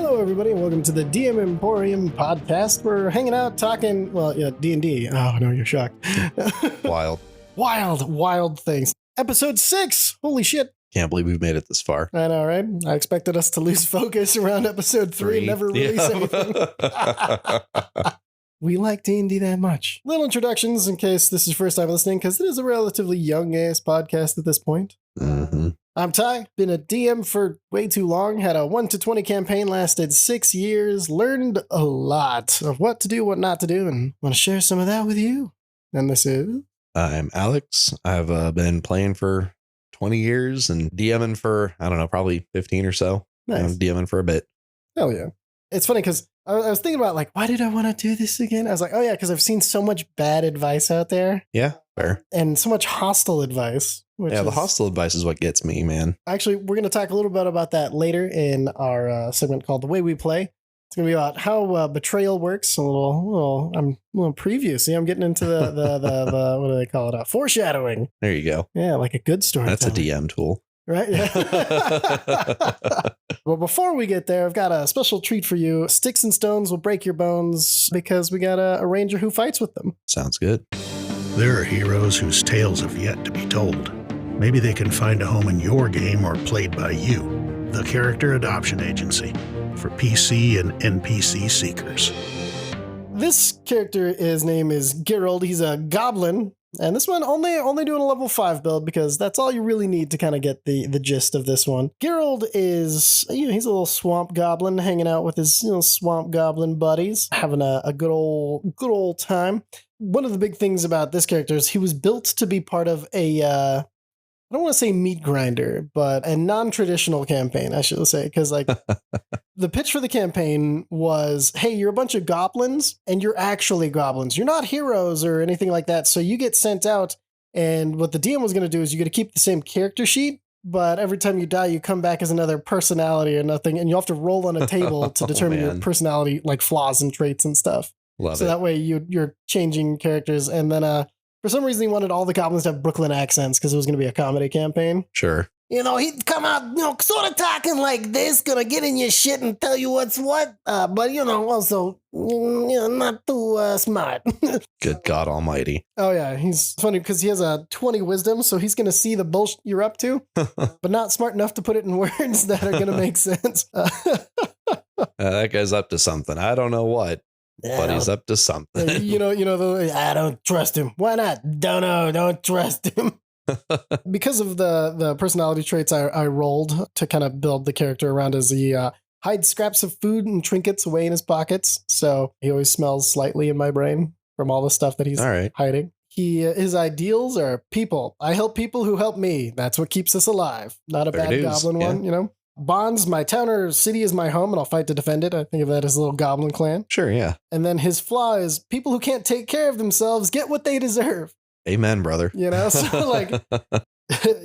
Hello, everybody, and welcome to the DM Emporium podcast. We're hanging out, talking, well, yeah, D&D. Oh, no, you're shocked. Wild. Wild things. Episode 6. Holy shit. Can't believe we've made it this far. I know, right? I expected us to lose focus around episode 3 and never release anything. We like D&D that much. Little introductions in case this is your first time listening, because it is a relatively young-ass podcast at this point. Mm-hmm. I'm Ty, been a DM for way too long, had a 1 to 20 campaign, lasted 6 years, learned a lot of what to do, what not to do, and want to share some of that with you. And this is... I'm Alex. I've been playing for 20 years and DMing for, I don't know, probably 15 or so. Nice. I'm DMing for a bit. Hell yeah. It's funny because I was thinking about, like, why did I want to do this again? I was like, oh yeah, because I've seen so much bad advice out there. Yeah, fair. And so much hostile advice. Yeah, the hostile advice is what gets me, man. Actually, we're going to talk a little bit about that later in our segment called The Way We Play. It's going to be about how betrayal works. A little preview. See, I'm getting into the what do they call it? Foreshadowing. There you go. Yeah, like a good story. That's a DM tool. Right? Yeah. Well, before we get there, I've got a special treat for you. Sticks and stones will break your bones because we got a ranger who fights with them. Sounds good. There are heroes whose tales have yet to be told. Maybe they can find a home in your game or played by you. The Character Adoption Agency for PC and NPC seekers. This character, his name is Gerald. He's a goblin. And this one only doing a level 5 build because that's all you really need to kind of get the gist of this one. Gerald is, he's a little swamp goblin hanging out with his swamp goblin buddies, having a good old time. One of the big things about this character is he was built to be part of a I don't want to say meat grinder, but a non-traditional campaign, I should say, because like the pitch for the campaign was, hey, you're a bunch of goblins and you're actually goblins. You're not heroes or anything like that. So you get sent out, and what the DM was going to do is you get to keep the same character sheet, but every time you die, you come back as another personality or nothing, and you have to roll on a table to determine your personality, like flaws and traits and stuff. Love so it. That way you're changing characters, and then for some reason, he wanted all the goblins to have Brooklyn accents because it was going to be a comedy campaign. Sure. He'd come out, sort of talking like this, gonna get in your shit and tell you what's what, but, also, not too smart. Good God almighty. Oh, yeah. He's funny because he has a 20 wisdom, so he's going to see the bullshit you're up to, but not smart enough to put it in words that are going to make sense. That guy's up to something. I don't know what. Yeah. But he's up to something. I don't trust him. Why not? Don't trust him. Because of the personality traits I rolled to kind of build the character around as he hides scraps of food and trinkets away in his pockets. So he always smells slightly in my brain from all the stuff that he's hiding. His ideals are people. I help people who help me. That's what keeps us alive. Not a bad goblin one, Bonds, my town or city is my home, and I'll fight to defend it. I think of that as a little goblin clan. Sure, yeah. And then his flaw is people who can't take care of themselves get what they deserve. Amen, brother. So like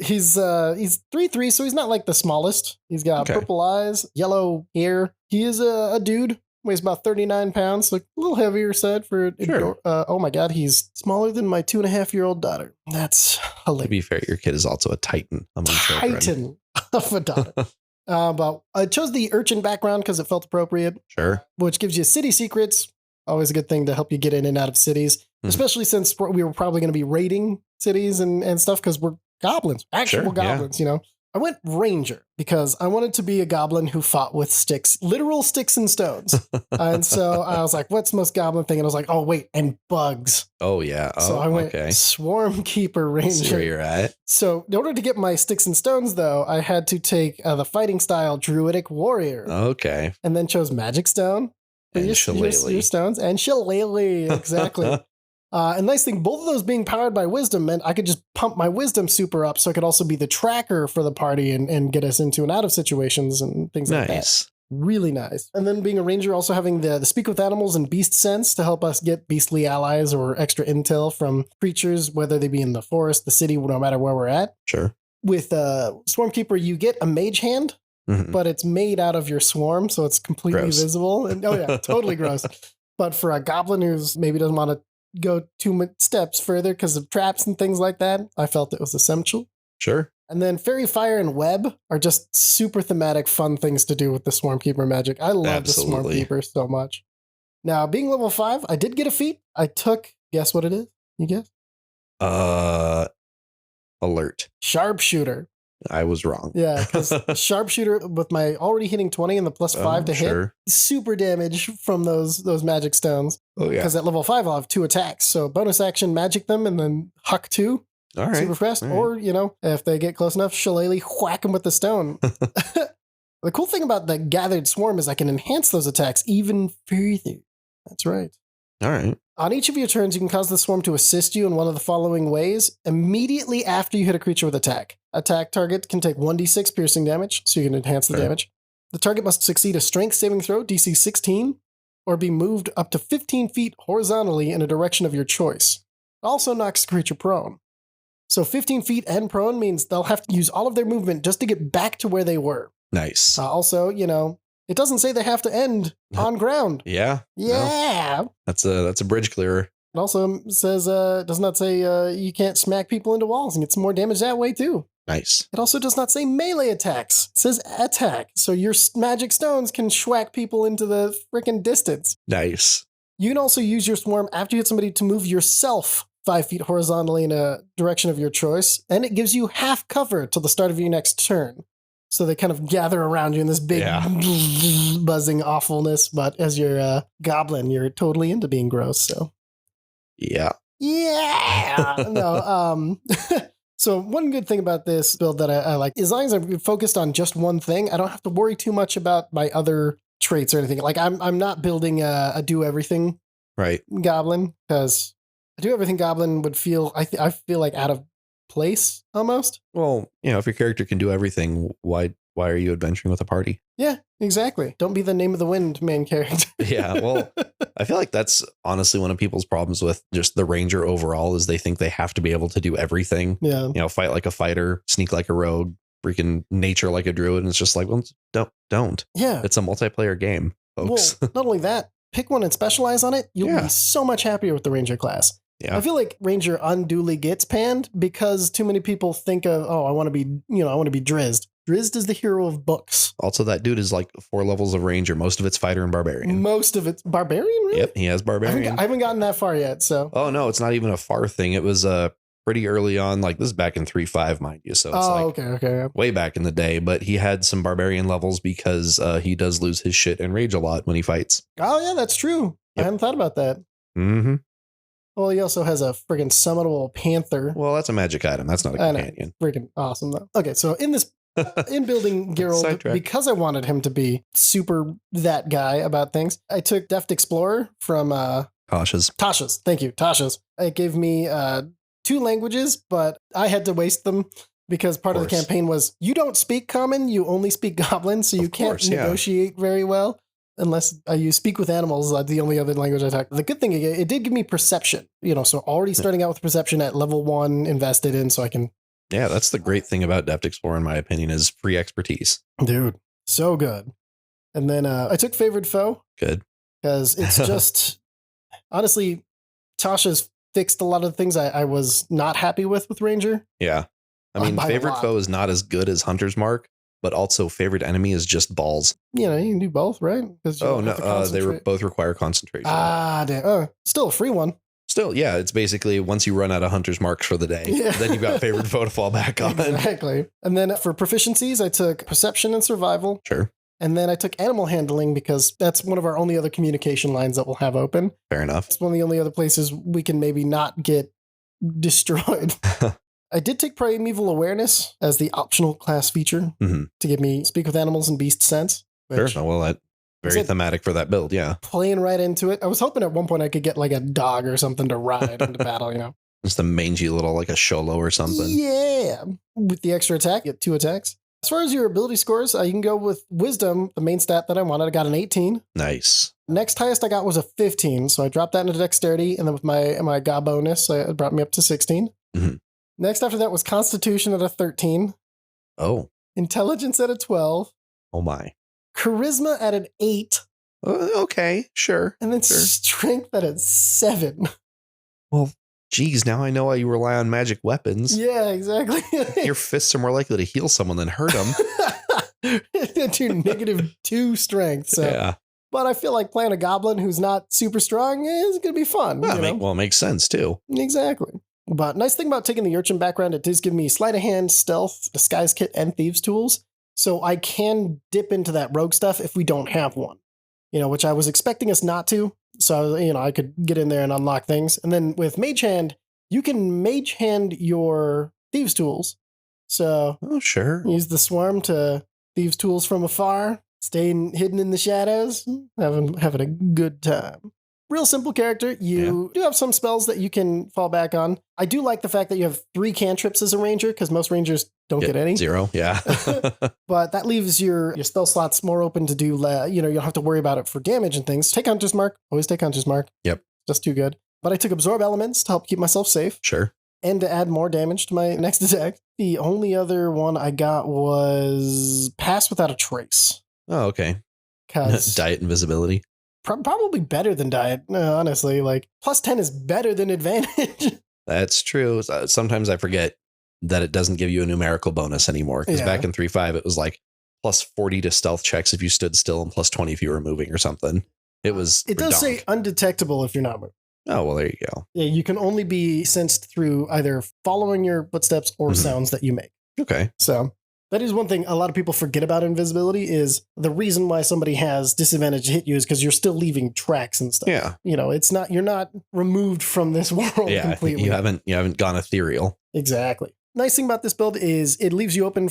he's 3'3", so he's not like the smallest. He's got purple eyes, yellow hair. He is a dude, weighs about 39 pounds, like a little heavier side for oh my God, he's smaller than my 2.5-year-old daughter. That's hilarious. To be fair, your kid is also a titan among children. Titan of a daughter. But I chose the urchin background because it felt appropriate. Sure. Which gives you city secrets. Always a good thing to help you get in and out of cities, especially since we were probably going to be raiding cities and stuff because we're goblins, actual goblins, I went ranger because I wanted to be a goblin who fought with sticks, literal sticks and stones. And so I was like, what's the most goblin thing? And I was like, oh, wait, and bugs. Oh, yeah. Oh, so I went swarm keeper ranger. That's where you're at. So in order to get my sticks and stones, though, I had to take the fighting style druidic warrior. Okay. And then chose magic stone. And your stones. And shillelagh, exactly. And nice thing, both of those being powered by wisdom meant I could just pump my wisdom super up so I could also be the tracker for the party and get us into and out of situations and things like that. Really nice. And then being a ranger, also having the speak with animals and beast sense to help us get beastly allies or extra intel from creatures, whether they be in the forest, the city, no matter where we're at. Sure. With Swarmkeeper, you get a mage hand, but it's made out of your swarm, so it's completely visible. And totally gross. But for a goblin who's maybe doesn't want to go 2 steps further because of traps and things like that, I felt it was essential. Sure. And then Fairy Fire and Web are just super thematic, fun things to do with the Swarm Keeper magic. I love the Swarm Absolutely. Keeper so much. Now, being level 5, I did get a feat. I took, guess what it is? You guess? Alert. Sharpshooter. I was wrong. Yeah, because Sharpshooter with my already hitting 20 and the +5 to hit, super damage from those magic stones. Oh, yeah. Because at level 5, I'll have 2 attacks. So bonus action, magic them, and then huck 2. All right. Super fast. All right. Or, if they get close enough, shillelagh, whack them with the stone. The cool thing about the Gathered Swarm is I can enhance those attacks even further. That's right. All right. On each of your turns, you can cause the swarm to assist you in one of the following ways immediately after you hit a creature with attack. Attack target can take 1d6 piercing damage, so you can enhance the damage. The target must succeed a strength saving throw, DC 16, or be moved up to 15 feet horizontally in a direction of your choice. It also knocks the creature prone. So 15 feet and prone means they'll have to use all of their movement just to get back to where they were. Nice. Also, it doesn't say they have to end on ground. Yeah. Yeah. No. That's a bridge clearer. It also says, does not say you can't smack people into walls and get some more damage that way too. Nice. It also does not say melee attacks. It says attack. So your magic stones can schwack people into the freaking distance. Nice. You can also use your swarm after you hit somebody to move yourself 5 feet horizontally in a direction of your choice. And it gives you half cover till the start of your next turn. So they kind of gather around you in this big buzzing awfulness. But as you're a goblin, you're totally into being gross. So yeah. No. So one good thing about this build that I like, as long as I'm focused on just one thing, I don't have to worry too much about my other traits or anything. Like I'm not building a do everything goblin, because a do everything goblin would feel I feel like out of place almost. Well, if your character can do everything, why are you adventuring with a party? Yeah, exactly. Don't be the Name of the Wind main character. Yeah, well, I feel like that's honestly one of people's problems with just the ranger overall is they think they have to be able to do everything. Yeah. Fight like a fighter, sneak like a rogue, freaking nature like a druid, and it's just like, well, don't. Yeah. It's a multiplayer game, folks. Well, not only that, pick one and specialize on it. You'll be so much happier with the ranger class. Yeah. I feel like Ranger unduly gets panned because too many people think of, I want to be Drizzed. Drizzed is the hero of books. Also, that dude is like 4 levels of ranger. Most of it's fighter and barbarian. Most of it's barbarian, really? Yep, he has barbarian. I haven't gotten that far yet, so. Oh, no, it's not even a far thing. It was pretty early on. Like, this is back in 3.5, mind you. So it's okay. Way back in the day. But he had some barbarian levels because he does lose his shit and rage a lot when he fights. Oh, yeah, that's true. Yep. I hadn't thought about that. Mm-hmm. Well, he also has a friggin' summonable panther. Well, that's a magic item. That's not a companion. Freaking awesome, though. Okay, so in building Geralt, Sidetrack. because I wanted him to be super that guy about things, I took Deft Explorer from Tasha's. Thank you, Tasha's. It gave me 2 languages, but I had to waste them because part of the campaign was you don't speak common, you only speak goblin, so you can't negotiate very well. Unless you speak with animals, the only other language I talk. The good thing, it did give me perception, so already starting out with perception at level 1 invested in, so I can. Yeah, that's the great thing about Deft Explorer, in my opinion, is free expertise. Dude, so good. And then I took Favored Foe. Good. Because it's just, honestly, Tasha's fixed a lot of the things I was not happy with Ranger. Yeah. I mean, Favored Foe is not as good as Hunter's Mark, but also favorite enemy is just balls. You can do both, right? Oh, no, they both require concentration. Damn. Oh, still a free one. Still, yeah, it's basically once you run out of Hunter's Marks for the day, then you've got Favored Foe to fall back on. Exactly. And then for proficiencies, I took Perception and Survival. Sure. And then I took Animal Handling because that's one of our only other communication lines that we'll have open. Fair enough. It's one of the only other places we can maybe not get destroyed. I did take Primeval Awareness as the optional class feature to give me Speak with Animals and Beast Sense. Sure. Well, that's very thematic for that build, yeah. Playing right into it. I was hoping at one point I could get like a dog or something to ride into battle, Just a mangy little, like a Sholo or something. Yeah. With the extra attack, get 2 attacks. As far as your ability scores, you can go with Wisdom, the main stat that I wanted. I got an 18. Nice. Next highest I got was a 15, so I dropped that into Dexterity, and then with my God bonus, it brought me up to 16. Mm-hmm. Next after that was Constitution at a 13. Oh. Intelligence at a 12. Oh my. Charisma at an 8. Okay, sure. And then Strength at a 7. Well, geez, now I know why you rely on magic weapons. Yeah, exactly. Your fists are more likely to heal someone than hurt them. To -2 strength. So. Yeah. But I feel like playing a goblin who's not super strong is going to be fun. Well, it makes sense too. Exactly. But nice thing about taking the urchin background, it does give me sleight of hand, stealth, disguise kit, and thieves tools. So I can dip into that rogue stuff if we don't have one, which I was expecting us not to. So, I could get in there and unlock things. And then with mage hand, you can mage hand your thieves tools. So sure. Use the swarm to thieves tools from afar, staying hidden in the shadows, having a good time. Real simple character. You do have some spells that you can fall back on. I do like the fact that you have 3 cantrips as a ranger, because most rangers don't get any. 0, yeah. But that leaves your spell slots more open to do, you don't have to worry about it for damage and things. Take Hunter's Mark. Always take Hunter's Mark. Yep. Just too good. But I took Absorb Elements to help keep myself safe. Sure. And to add more damage to my next attack. The only other one I got was Pass Without a Trace. Oh, okay. Diet invisibility. Probably better than diet, honestly. Like, +10 is better than advantage. That's true. Sometimes I forget that it doesn't give you a numerical bonus anymore. Because back in 3.5, it was like +40 to stealth checks if you stood still and +20 if you were moving or something. It does say undetectable if you're not moving. Oh, well, there you go. Yeah, you can only be sensed through either following your footsteps or sounds that you make. Okay. So that is one thing a lot of people forget about invisibility is the reason why somebody has disadvantage to hit you is because you're still leaving tracks and stuff. Yeah. You're not removed from this world completely. You haven't gone ethereal. Exactly. Nice thing about this build is it leaves you open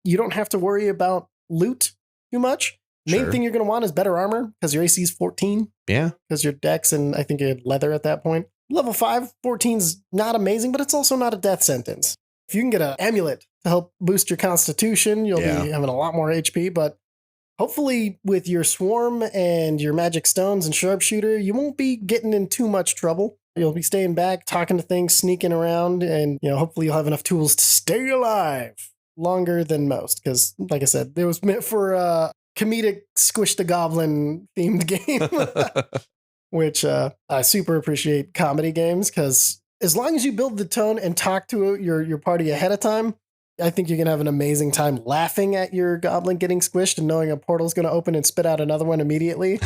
you don't have to worry about loot too much. Main thing you're going to want is better armor because your AC is 14. Yeah. Because your dex and I think you had leather at that point. Level 5, 14's not amazing, but it's also not a death sentence. If you can get an amulet to help boost your constitution, you'll be having a lot more HP, but hopefully with your swarm and your magic stones and sharpshooter, you won't be getting in too much trouble. You'll be staying back, talking to things, sneaking around, and hopefully you'll have enough tools to stay alive longer than most. Because, like I said, it was meant for comedic squish the goblin themed game, which I super appreciate comedy games because as long as you build the tone and talk to your party ahead of time, I think you're going to have an amazing time laughing at your goblin getting squished and knowing a portal's going to open and spit out another one immediately.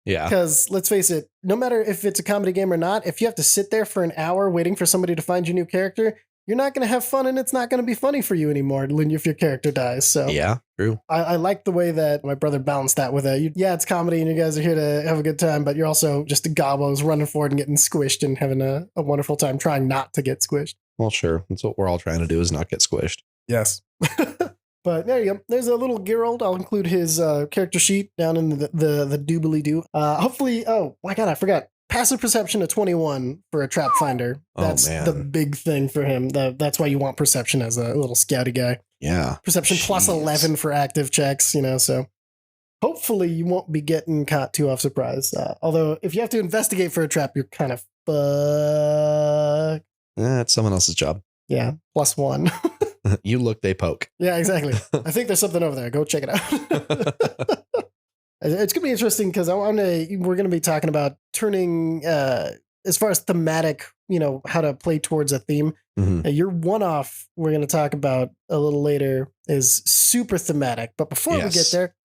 Yeah. Because let's face it, no matter if it's a comedy game or not, if you have to sit there for an hour waiting for somebody to find your new character, you're not going to have fun and it's not going to be funny for you anymore if your character dies. So yeah, true. I like the way that my brother balanced that with it's comedy and you guys are here to have a good time, but you're also just goblins running forward and getting squished and having a wonderful time trying not to get squished. Well, sure. That's what we're all trying to do is not get squished. Yes. But there you go. There's a little Geralt. I'll include his character sheet down in the doobly-doo. Hopefully, oh my God, I forgot. Passive perception of 21 for a trap finder. That's the big thing for him. That's why you want perception as a little scouty guy. Yeah. Perception plus 11 for active checks, so hopefully you won't be getting caught too off surprise. Although if you have to investigate for a trap, you're kind of fucked. It's someone else's job. Yeah. +1. You look, they poke. Yeah, exactly. I think there's something over there. Go check it out. It's going to be interesting because we're going to be talking about turning, as far as thematic, how to play towards a theme. Mm-hmm. Your one-off we're going to talk about a little later is super thematic. But before we get there,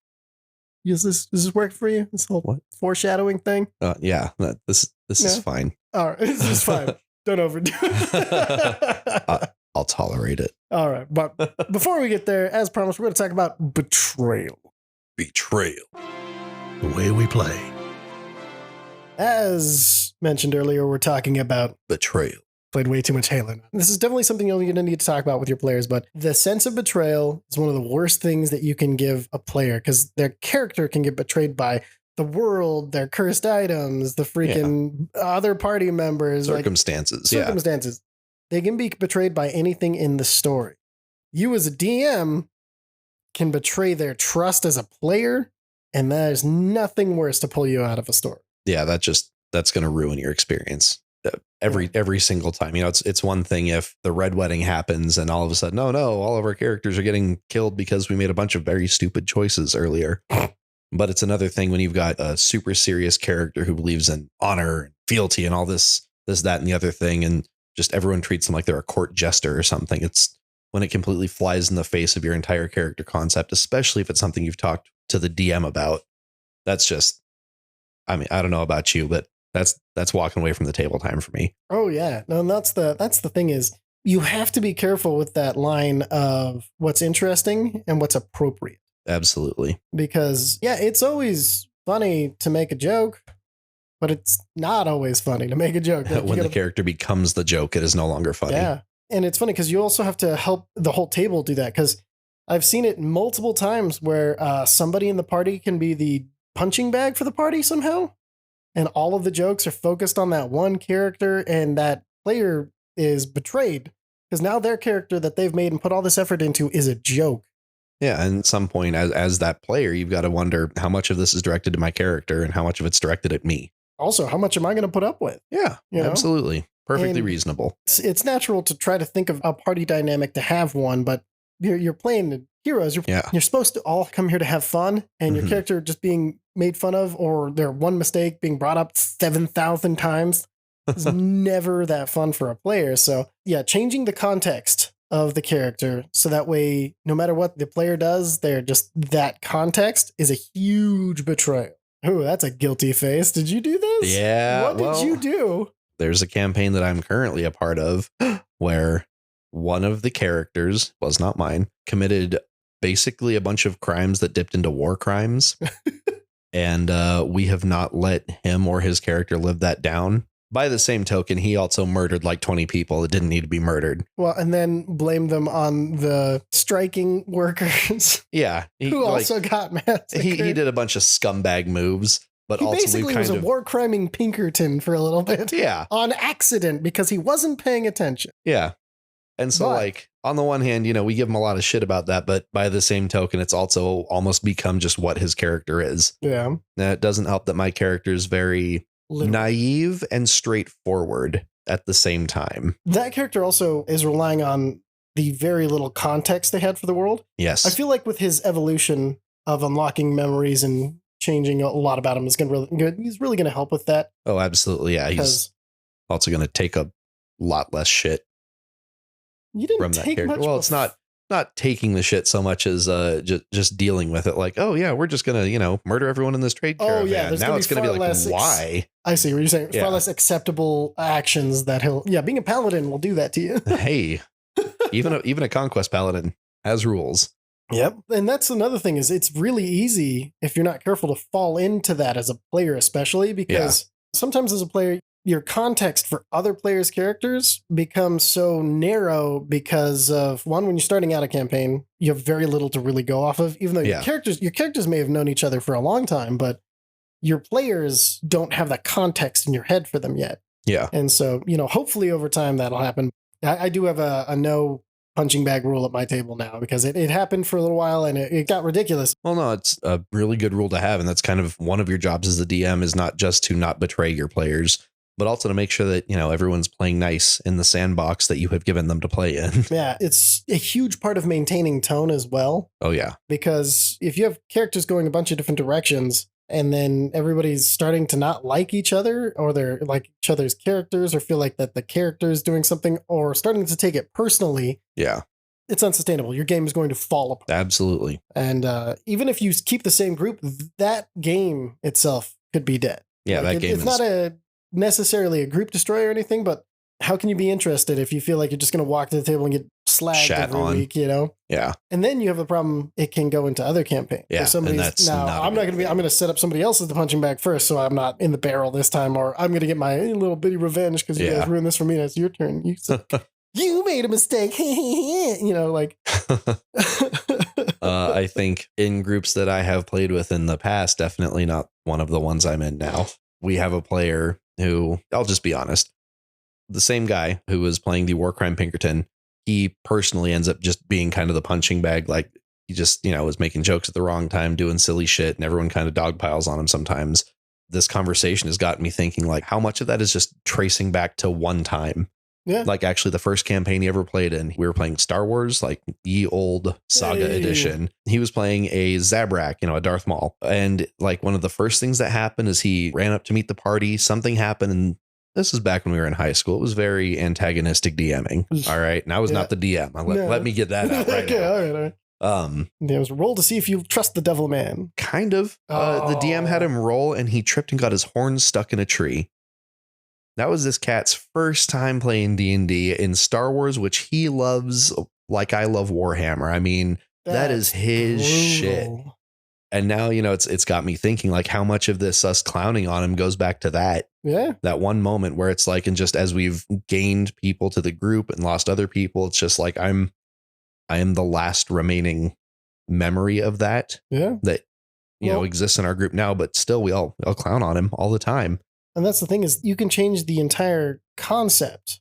does this work for you? This whole foreshadowing thing? Yeah, this is fine. All right, this is fine. Don't overdo it. I'll tolerate it. All right. But before we get there, as promised, we're going to talk about betrayal. Betrayal. The way we play. As mentioned earlier, we're talking about betrayal. Played way too much Halo. This is definitely something you're going to need to talk about with your players, but the sense of betrayal is one of the worst things that you can give a player because their character can get betrayed by the world, their cursed items, the freaking other party members. Circumstances. Circumstances. They can be betrayed by anything in the story. You as a DM can betray their trust as a player, and there's nothing worse to pull you out of a story. Yeah, that's going to ruin your experience every single time. It's one thing if the red wedding happens and all of a sudden, no, all of our characters are getting killed because we made a bunch of very stupid choices earlier. But it's another thing when you've got a super serious character who believes in honor and fealty and all this, that, and the other thing, and just everyone treats them like they're a court jester or something. It's when it completely flies in the face of your entire character concept, especially if it's something you've talked to the DM about. That's just, I mean, I don't know about you, but that's walking away from the table time for me. Oh yeah. No, and that's the thing is you have to be careful with that line of what's interesting and what's appropriate. Absolutely. Because yeah, it's always funny to make a joke, but it's not always funny to make a joke. Like, When the character becomes the joke, it is no longer funny. Yeah. And it's funny because you also have to help the whole table do that, because I've seen it multiple times where somebody in the party can be the punching bag for the party somehow. And all of the jokes are focused on that one character, and that player is betrayed because now their character that they've made and put all this effort into is a joke. Yeah, and at some point, as that player, you've got to wonder how much of this is directed to my character and how much of it's directed at me. Also, how much am I going to put up with? Yeah, You know? absolutely. Perfectly And reasonable. It's natural to try to think of a party dynamic to have one, but you're playing the heroes. You're supposed to all come here to have fun, and your Mhm. character just being made fun of or their one mistake being brought up 7,000 times is never that fun for a player. So yeah, changing the context of the character so that way, no matter what the player does, they're just that context is a huge betrayal. Ooh, that's a guilty face. Did you do this? Yeah, What did you do? There's a campaign that I'm currently a part of where one of the characters, was not mine, committed basically a bunch of crimes that dipped into war crimes. And we have not let him or his character live that down. By the same token, he also murdered like 20 people that didn't need to be murdered. Well, and then blame them on the striking workers Yeah. who also got massacred. He did a bunch of scumbag moves, but He also basically was a war criming Pinkerton for a little bit. Yeah. On accident because he wasn't paying attention. Yeah. And so, But- like, on the one hand, we give him a lot of shit about that, but by the same token, it's also almost become just what his character is. Yeah. Now, it doesn't help that my character is very naive and straightforward at the same time. That character also is relying on the very little context they had for the world. Yes. I feel like with his evolution of unlocking memories and changing a lot about him is he's really going to help with that. Oh, absolutely. Yeah. He's also going to take a lot less shit you didn't from that take character. much Well, it's not taking the shit so much as just dealing with it. Like, oh yeah, we're just gonna murder everyone in this trade caravan. Yeah, now it's gonna be like, why? I see what you're saying. Yeah. Far less acceptable actions that being a paladin will do that to you. Hey, even a conquest paladin has rules. Yep. And that's another thing is it's really easy if you're not careful to fall into that as a player, especially because sometimes as a player, your context for other players' characters becomes so narrow because of one, when you're starting out a campaign, you have very little to really go off of, even though your characters may have known each other for a long time, but your players don't have that context in your head for them yet. Yeah. And so, hopefully over time that'll happen. I do have a no punching bag rule at my table now because it happened for a little while and it got ridiculous. Well, no, it's a really good rule to have. And that's kind of one of your jobs as the DM is not just to not betray your players, but also to make sure that, everyone's playing nice in the sandbox that you have given them to play in. Yeah, it's a huge part of maintaining tone as well. Oh, yeah. Because if you have characters going a bunch of different directions and then everybody's starting to not like each other or they're like each other's characters or feel like that the character is doing something or starting to take it personally. Yeah. It's unsustainable. Your game is going to fall apart. Absolutely. And even if you keep the same group, that game itself could be dead. Yeah, like it's not necessarily a group destroyer or anything, but how can you be interested if you feel like you're just going to walk to the table and get slagged every week, Yeah. And then you have a problem. It can go into other campaigns. Yeah. Somebody's I'm going to set up somebody else as the punching bag first. So I'm not in the barrel this time, or I'm going to get my little bitty revenge because you guys ruined this for me. It's your turn. You made a mistake. I think in groups that I have played with in the past, definitely not one of the ones I'm in now. We have a player who, I'll just be honest, the same guy who was playing the war crime Pinkerton, he personally ends up just being kind of the punching bag. Like he just, was making jokes at the wrong time, doing silly shit, and everyone kind of dogpiles on him sometimes. This conversation has gotten me thinking, like, how much of that is just tracing back to one time? Yeah. Like actually the first campaign he ever played in, we were playing Star Wars, like ye old saga edition. He was playing a Zabrak, a Darth Maul. And like one of the first things that happened is he ran up to meet the party. Something happened and this is back when we were in high school. It was very antagonistic DMing. All right. And I was not the DM. Let me get that out right Okay, now. all right. It was roll to see if you trust the devil man. Kind of. The DM had him roll and he tripped and got his horn stuck in a tree. That was this cat's first time playing D&D in Star Wars, which he loves like I love Warhammer. I mean, that is his shit. And now, it's got me thinking like how much of this us clowning on him goes back to that. Yeah. That one moment where it's like, and just as we've gained people to the group and lost other people, it's just like I am the last remaining memory of that. Yeah. That exists in our group now, but still I'll clown on him all the time. And that's the thing is you can change the entire concept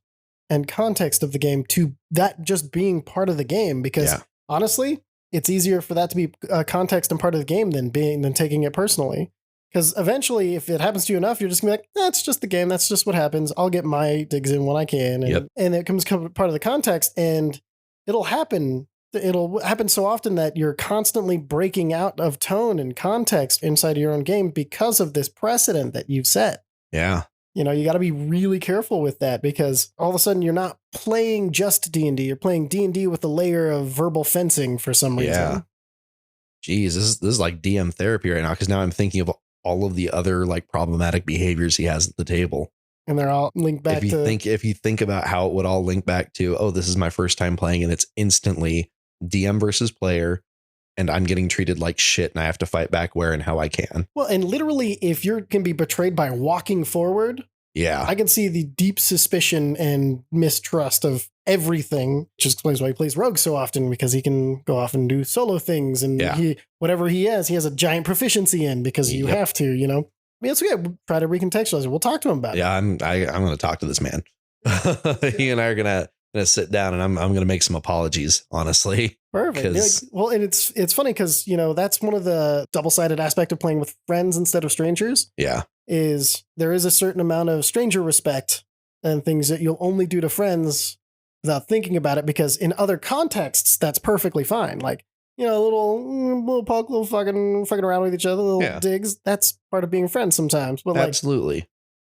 and context of the game to that just being part of the game because honestly, it's easier for that to be a context and part of the game than taking it personally. Because eventually, if it happens to you enough, you're just gonna be like, that's just the game. That's just what happens. I'll get my digs in when I can. And it becomes part of the context and it'll happen. It'll happen so often that you're constantly breaking out of tone and context inside of your own game because of this precedent that you've set. Yeah. You got to be really careful with that because all of a sudden you're not playing just D&D. You're playing D&D with a layer of verbal fencing for some reason. Yeah. Jeez, this is like DM therapy right now because now I'm thinking of all of the other like problematic behaviors he has at the table. And they're all linked back if you think about how it would all link back to, oh, this is my first time playing and it's instantly DM versus player. And I'm getting treated like shit and I have to fight back where and how I can. Well, and literally, if you can be betrayed by walking forward, I can see the deep suspicion and mistrust of everything, which explains why he plays rogue so often because he can go off and do solo things. And whatever he has a giant proficiency in because you have to, I mean, it's okay. We'll try to recontextualize it. We'll talk to him about it. Yeah, I'm going to talk to this man. He and I are going to sit down and I'm going to make some apologies, honestly. Perfect. Well, and it's funny because, that's one of the double-sided aspect of playing with friends instead of strangers. Yeah. Is there is a certain amount of stranger respect and things that you'll only do to friends without thinking about it because in other contexts, that's perfectly fine. Like, a little poke, little fucking around with each other, little digs. That's part of being friends sometimes. But absolutely.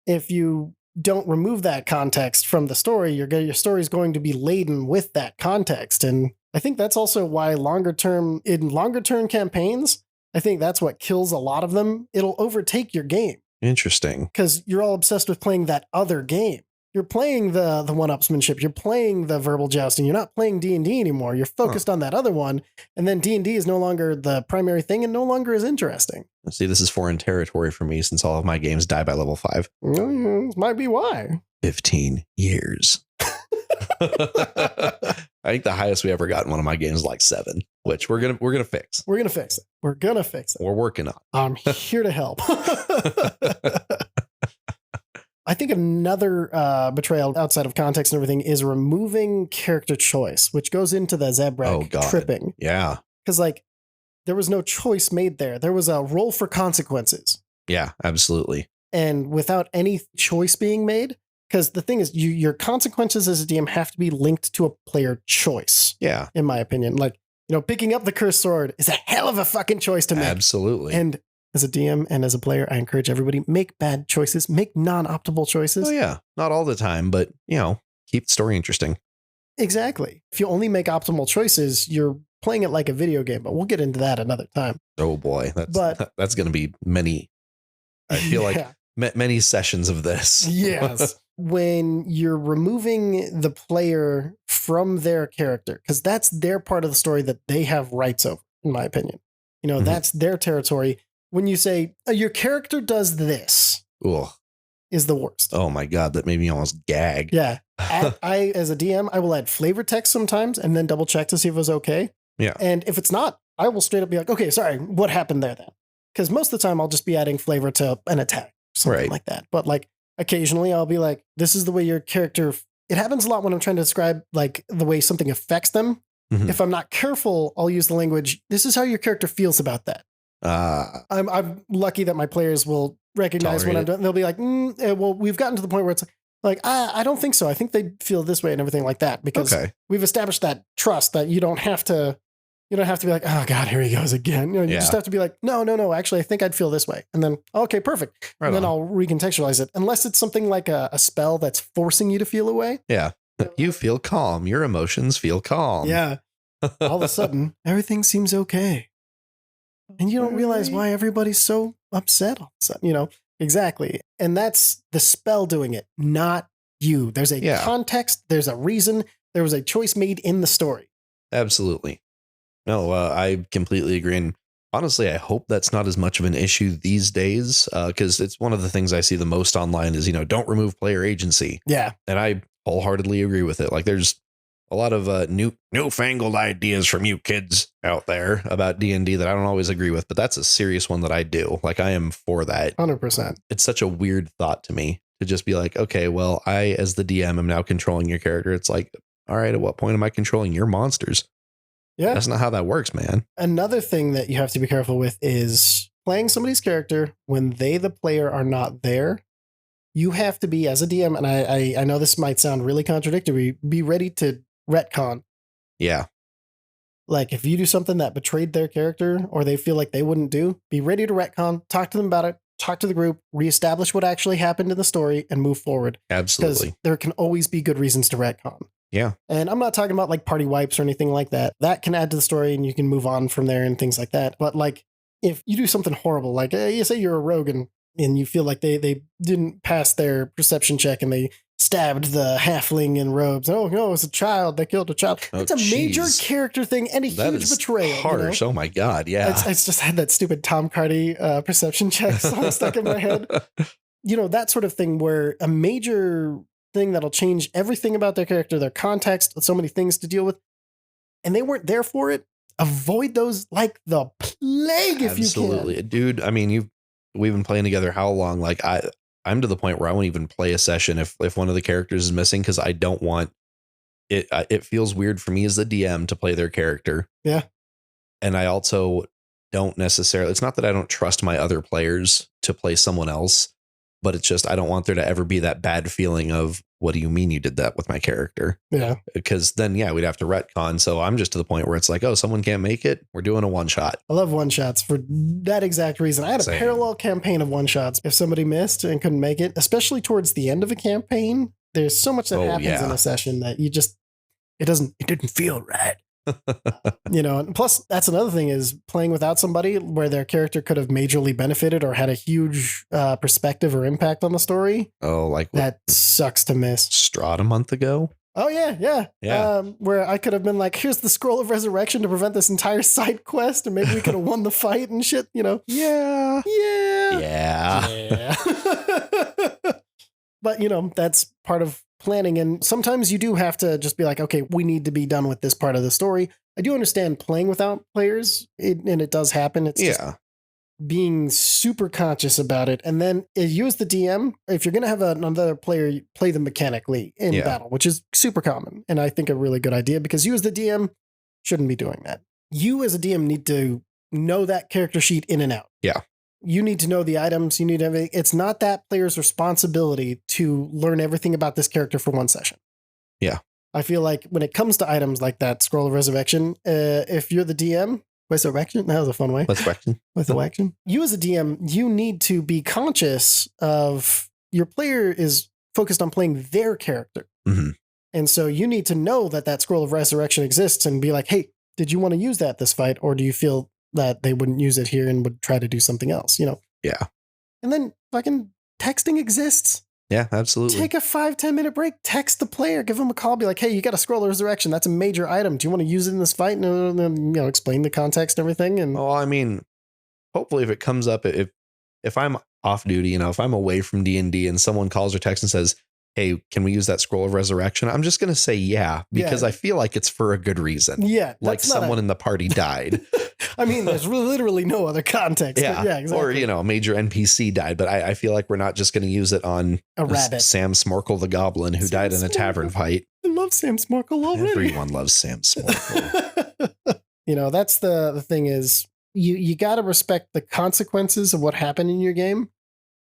If you don't remove that context from the story, your story is going to be laden with that context. And I think that's also why in longer term campaigns, I think that's what kills a lot of them. It'll overtake your game. Interesting. Because you're all obsessed with playing that other game. You're playing the one-upsmanship. You're playing the verbal jousting. You're not playing D&D anymore. You're focused on that other one. And then D&D is no longer the primary thing and no longer as interesting. See, this is foreign territory for me since all of my games die by level 5. This might be why. 15 years. I think the highest we ever got in one of my games is like 7, which we're gonna fix. We're gonna fix it. We're working on. I'm here to help. I think another betrayal outside of context and everything is removing character choice, which goes into the Zabrak tripping. Yeah, because there was no choice made there. There was a roll for consequences. Yeah, absolutely. And without any choice being made. Because the thing is, your consequences as a DM have to be linked to a player choice. Yeah. In my opinion. Like, picking up the cursed sword is a hell of a fucking choice to make. Absolutely. And as a DM and as a player, I encourage everybody, make bad choices, make non-optimal choices. Oh, yeah. Not all the time, but, keep the story interesting. Exactly. If you only make optimal choices, you're playing it like a video game, but we'll get into that another time. Oh, boy. That's going to be many, I feel like many sessions of this. Yes. When you're removing the player from their character, because that's their part of the story that they have rights over, in my opinion. That's their territory. When you say, your character does this, is the worst. Oh my God, that made me almost gag. Yeah. I, as a DM, I will add flavor text sometimes and then double check to see if it was okay. Yeah. And if it's not, I will straight up be like, okay, sorry, what happened there then? Because most of the time I'll just be adding flavor to an attack, something like that. But occasionally I'll be like, this is the way your character, it happens a lot when I'm trying to describe the way something affects them. Mm-hmm. If I'm not careful, I'll use the language, this is how your character feels about that. I'm lucky that my players will recognize when I'm done. They'll be like, well, we've gotten to the point where it's like, I don't think so. I think they feel this way and everything like that because we've established that trust that you don't have to, You don't have to be like, oh God, here he goes again. You just have to be like, no. Actually, I think I'd feel this way. And then, okay, perfect. Right and then on. I'll recontextualize it. Unless it's something like a spell that's forcing you to feel a way. Yeah. You feel calm. Your emotions feel calm. Yeah. All of a sudden, everything seems okay. And you don't realize why everybody's so upset all of a sudden, Exactly. And that's the spell doing it, not you. There's a context. There's a reason. There was a choice made in the story. Absolutely. No, I completely agree. And honestly, I hope that's not as much of an issue these days, because it's one of the things I see the most online is, don't remove player agency. Yeah. And I wholeheartedly agree with it. Like there's a lot of newfangled ideas from you kids out there about D&D that I don't always agree with, but that's a serious one that I do. Like I am for that. 100%. It's such a weird thought to me to just be like, okay, well, I, as the DM, am now controlling your character. It's like, all right, at what point am I controlling your monsters? Yeah. That's not how that works, man. Another thing that you have to be careful with is playing somebody's character when they, the player, are not there. You have to be, as a DM, and I know this might sound really contradictory, be ready to retcon. Yeah. Like if you do something that betrayed their character or they feel like they wouldn't do, be ready to retcon, talk to them about it, talk to the group, reestablish what actually happened in the story and move forward. Absolutely. Because there can always be good reasons to retcon. Yeah. And I'm not talking about like party wipes or anything like that. That can add to the story and you can move on from there and things like that. But like if you do something horrible, like you say you're a rogue and you feel like they didn't pass their perception check and they stabbed the halfling in robes. Oh no, it's a child. They killed a child. It's a major character thing and a huge betrayal. Harsh. Oh my God. Yeah. It's just had that stupid Tom Cardy perception check song stuck in my head. That sort of thing where a major thing that'll change everything about their character, their context, so many things to deal with, and they weren't there for it. Avoid those like the plague if you can. Absolutely. Dude, I mean, we've been playing together how long? Like I'm to the point where I won't even play a session if one of the characters is missing because I don't want it. It feels weird for me as the DM to play their character. Yeah. And I also don't necessarily, it's not that I don't trust my other players to play someone else, but it's just I don't want there to ever be that bad feeling of, what do you mean you did that with my character? Yeah. Because then, we'd have to retcon. So I'm just to the point where it's like, oh, someone can't make it. We're doing a one shot. I love one shots for that exact reason. I had a parallel campaign of one shots. If somebody missed and couldn't make it, especially towards the end of a campaign, there's so much that happens in a session that it didn't feel right. And plus that's another thing is playing without somebody where their character could have majorly benefited or had a huge perspective or impact on the story. Oh, like that sucks to miss. Strahd a month ago. Oh yeah. Where I could have been like, here's the scroll of resurrection to prevent this entire side quest, and maybe we could have won the fight and shit. Yeah. But that's part of planning. And sometimes you do have to just be like, okay, we need to be done with this part of the story. I do understand playing without players, and it does happen. It's just being super conscious about it. And then you as the DM, if you're going to have another player play them mechanically in battle, which is super common. And I think a really good idea because you as the DM shouldn't be doing that. You as a DM need to know that character sheet in and out. Yeah. You need to know the items. You need everything. It's not that player's responsibility to learn everything about this character for one session. Yeah. I feel like when it comes to items like that, Scroll of Resurrection, if you're the DM, Resurrection, that was a fun way. Resurrection. You as a DM, you need to be conscious of your player is focused on playing their character. Mm-hmm. And so you need to know that Scroll of Resurrection exists and be like, hey, did you want to use that this fight? Or do you feel that they wouldn't use it here and would try to do something else, Yeah. And then fucking texting exists. Yeah, absolutely. Take a 5-10 minute break, text the player, give them a call, be like, hey, you got a Scroll of Resurrection. That's a major item. Do you want to use it in this fight? And then, explain the context and everything. And I mean, hopefully if it comes up, if I'm off duty, if I'm away from D&D and someone calls or texts and says, hey, can we use that Scroll of Resurrection? I'm just going to say, because I feel like it's for a good reason. Yeah. Like someone in the party died. I mean, there's literally no other context. Yeah. Yeah, exactly. Or, a major NPC died, but I feel like we're not just going to use it on a rabbit. Sam Smorkle the Goblin who died in a tavern fight. I love Sam Smorkle already. Everyone loves Sam Smorkle. That's the thing is you got to respect the consequences of what happened in your game,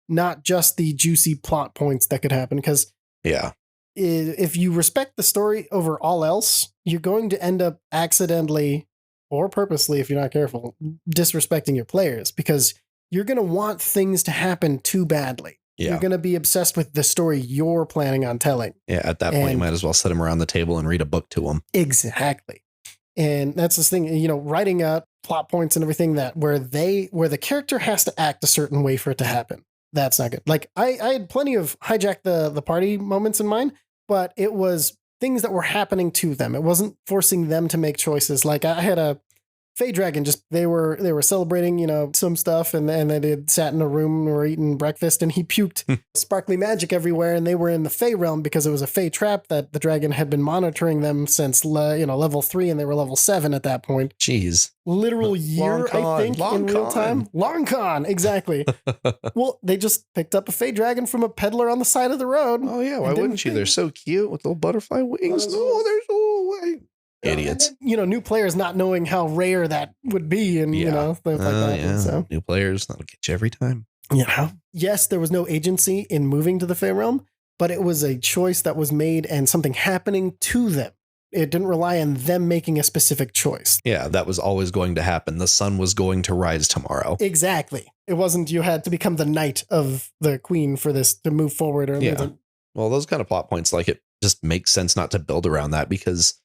not just the juicy plot points that could happen. Because if you respect the story over all else, you're going to end up accidentally or purposely, if you're not careful, disrespecting your players, because you're going to want things to happen too badly. Yeah. You're going to be obsessed with the story you're planning on telling. Yeah. At that point, you might as well sit them around the table and read a book to them. Exactly. And that's this thing, writing out plot points and everything that where the character has to act a certain way for it to happen. That's not good. Like I had plenty of hijack the party moments in mind, but it was things that were happening to them. It wasn't forcing them to make choices. Like I had a Fey Dragon, just they were celebrating, some stuff, and they had sat in a room and were eating breakfast, and he puked sparkly magic everywhere, and they were in the Fey realm because it was a Fey trap that the dragon had been monitoring them since level 3, and they were level 7 at that point. Jeez. Literal year, I think, in real time. Long con, exactly. Well, they just picked up a Fey Dragon from a peddler on the side of the road. Oh yeah, why wouldn't you? They're so cute with little butterfly wings. Oh, they're so way. Idiots. New players not knowing how rare that would be, and things like that. Yeah. So New players, that'll get you every time. Yes, there was no agency in moving to the Fey realm, but it was a choice that was made and something happening to them. It didn't rely on them making a specific choice. Yeah, that was always going to happen. The sun was going to rise tomorrow. Exactly. It wasn't you had to become the knight of the queen for this to move forward. Or Well, those kind of plot points, like it just makes sense not to build around that because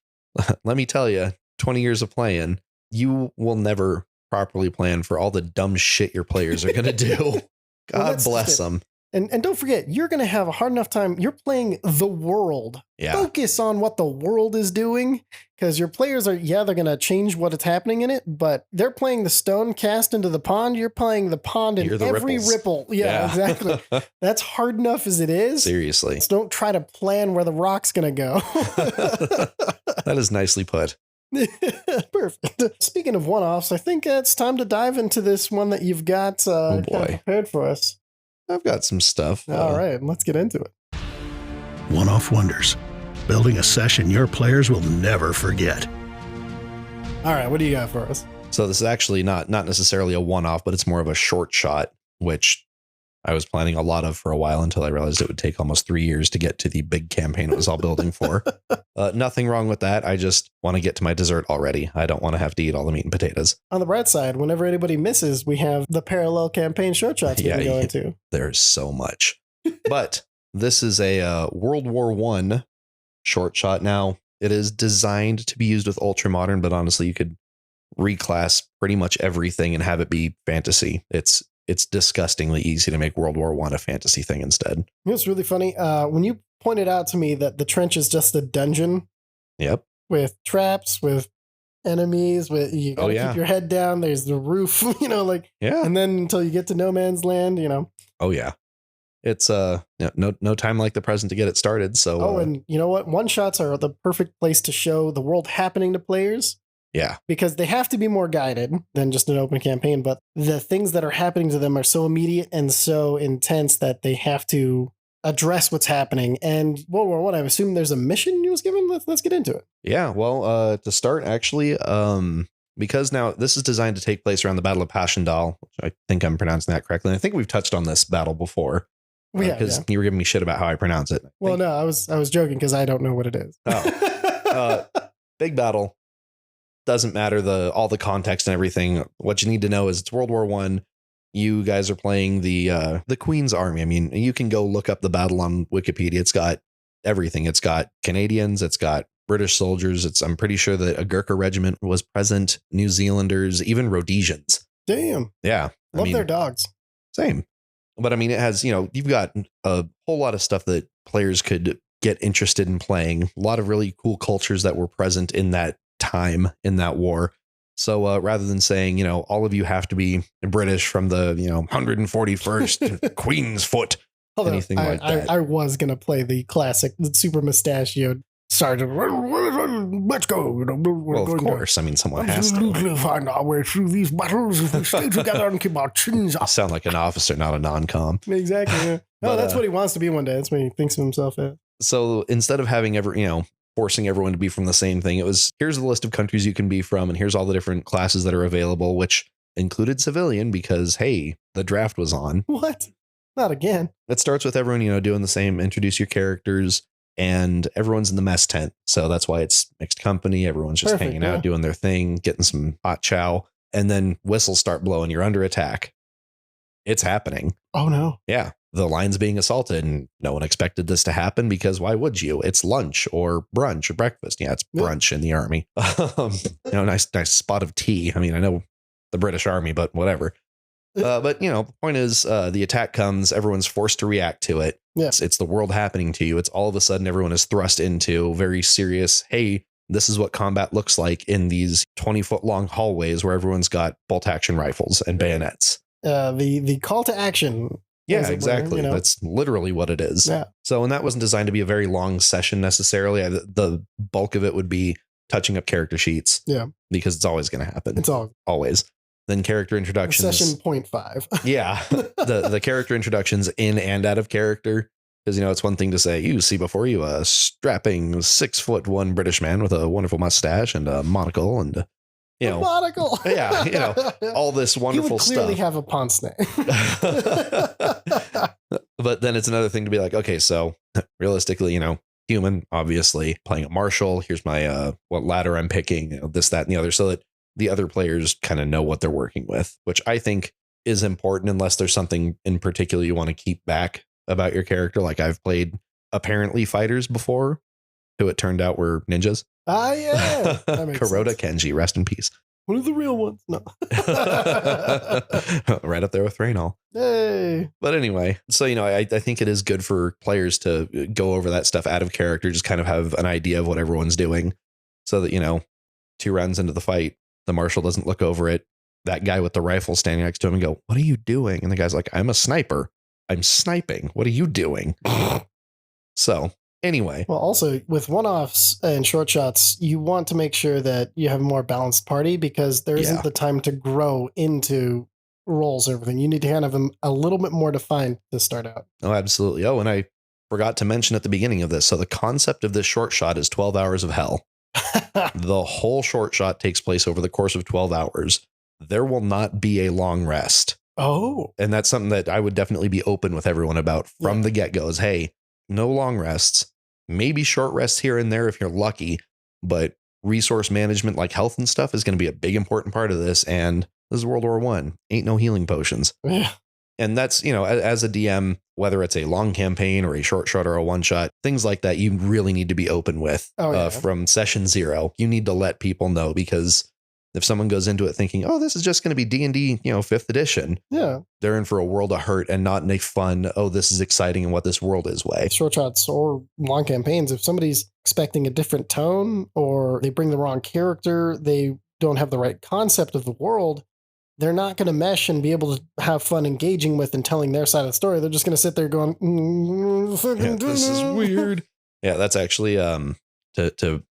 let me tell you, 20 years of playing, you will never properly plan for all the dumb shit your players are going to do. God bless them. And don't forget, you're going to have a hard enough time. You're playing the world. Yeah. Focus on what the world is doing, because your players are, they're going to change what is happening in it, but they're playing the stone cast into the pond. You're playing the pond in every ripple. Yeah, exactly. That's hard enough as it is. Seriously. So don't try to plan where the rock's going to go. That is nicely put. Perfect. Speaking of one-offs, I think it's time to dive into this one that you've got kind of prepared for us. I've got some stuff. All right, let's get into it. One-off wonders. Building a session your players will never forget. All right, what do you got for us? So this is actually not necessarily a one-off, but it's more of a short shot, which I was planning a lot of for a while until I realized it would take almost 3 years to get to the big campaign it was all building for. Nothing wrong with that. I just want to get to my dessert already. I don't want to have to eat all the meat and potatoes. On the bright side, whenever anybody misses, we have the parallel campaign short shots we can go into. There's so much. But this is a World War I short shot. Now, it is designed to be used with ultra modern, but honestly, you could reclass pretty much everything and have it be fantasy. It's disgustingly easy to make World War I a fantasy thing instead. It's really funny. When you pointed out to me that the trench is just a dungeon. Yep. With traps, with enemies, with you gotta keep your head down. There's the roof, and then until you get to no man's land, Oh yeah. It's no time like the present to get it started. So and you know what? One shots are the perfect place to show the world happening to players. Yeah. Because they have to be more guided than just an open campaign, but the things that are happening to them are so immediate and so intense that they have to address what's happening. And World War I assume there's a mission you was given. Let's get into it. Yeah. Well, to start, actually, because now this is designed to take place around the Battle of Passchendaele, which I think I'm pronouncing that correctly. And I think we've touched on this battle before. Because you were giving me shit about how I pronounce it. Well, no, I was joking because I don't know what it is. Big battle. Doesn't matter all the context and everything. What you need to know is it's World War I. You guys are playing the Queen's Army. I mean, you can go look up the battle on Wikipedia. It's got everything. It's got Canadians. It's got British soldiers. I'm pretty sure that a Gurkha regiment was present. New Zealanders, even Rhodesians. Damn. Yeah. Love their dogs. Same. But I mean, it has, you've got a whole lot of stuff that players could get interested in playing. A lot of really cool cultures that were present in that time in that war. So rather than saying, all of you have to be British from the, 141st Queen's Foot, anything like that. I was going to play the classic super mustachioed sergeant. Let's go. Well, of course. I mean, someone has to find our way through these battles if we stay together and keep our chins up. You sound like an officer, not a non-com. Exactly. Yeah. No, that's what he wants to be one day. That's what he thinks of himself as. So instead of having forcing everyone to be from the same thing, it was, here's the list of countries you can be from, and here's all the different classes that are available, which included civilian because, hey, the draft was on. What? Not again. It starts with everyone, doing the same, introduce your characters. and everyone's in the mess tent. So that's why it's mixed company. Everyone's just Perfect, hanging out, doing their thing, getting some hot chow. And then whistles start blowing. You're under attack. It's happening. Oh, no. Yeah. The line's being assaulted, and no one expected this to happen because why would you? It's lunch or brunch or breakfast. Yeah, it's brunch in the army. Nice spot of tea. I mean, I know the British Army, but whatever. But, the point is the attack comes. Everyone's forced to react to it. Yeah. It's the world happening to you. It's all of a sudden everyone is thrust into very serious, hey, this is what combat looks like in these 20-foot long hallways where everyone's got bolt action rifles and bayonets. The call to action. Yeah, exactly. That's literally what it is. Yeah. So, and that wasn't designed to be a very long session necessarily. The bulk of it would be touching up character sheets. Yeah. Because it's always going to happen. It's always. Then character introductions. Session 0.5. Yeah. The character introductions in and out of character. Because, it's one thing to say, you see before you a strapping 6'1" British man with a wonderful mustache and a monocle and, monocle. Yeah. All this wonderful stuff. He would clearly stuff. have a pince nez. But then it's another thing to be like, okay, so realistically, human, obviously playing a marshal. Here's my, what ladder I'm picking, this, that, and the other, so that the other players kind of know what they're working with, which I think is important unless there's something in particular you want to keep back about your character. Like I've played apparently fighters before who it turned out were ninjas. Ah, yeah. Kuroda Kenji, rest in peace. One of the real ones. No. Right up there with Raynal. Hey. But anyway, so, I think it is good for players to go over that stuff out of character, just kind of have an idea of what everyone's doing so that, 2 rounds into the fight, the marshal doesn't look over at that guy with the rifle standing next to him and go, what are you doing? And the guy's like, I'm a sniper. I'm sniping. What are you doing? So anyway. Well, also with one-offs and short shots, you want to make sure that you have a more balanced party because there isn't the time to grow into roles and everything. You need to kind of have them a little bit more defined to start out. Oh, absolutely. Oh, and I forgot to mention at the beginning of this. So the concept of this short shot is 12 hours of hell. The whole short shot takes place over the course of 12 hours. There will not be a long rest. Oh. And that's something that I would definitely be open with everyone about from the get-go is, hey, no long rests, maybe short rests here and there if you're lucky, but resource management like health and stuff is going to be a big important part of this. And this is World War I. Ain't no healing potions. Yeah. And that's, as a DM, whether it's a long campaign or a short shot or a one shot, things like that, you really need to be open with from session 0. You need to let people know, because if someone goes into it thinking, oh, this is just going to be D&D, 5th edition. Yeah. They're in for a world of hurt and not in a fun, oh, this is exciting and what this world is way. Short shots or long campaigns, if somebody's expecting a different tone or they bring the wrong character, they don't have the right concept of the world, they're not going to mesh and be able to have fun engaging with and telling their side of the story. They're just going to sit there going, this is weird. Yeah, that's actually to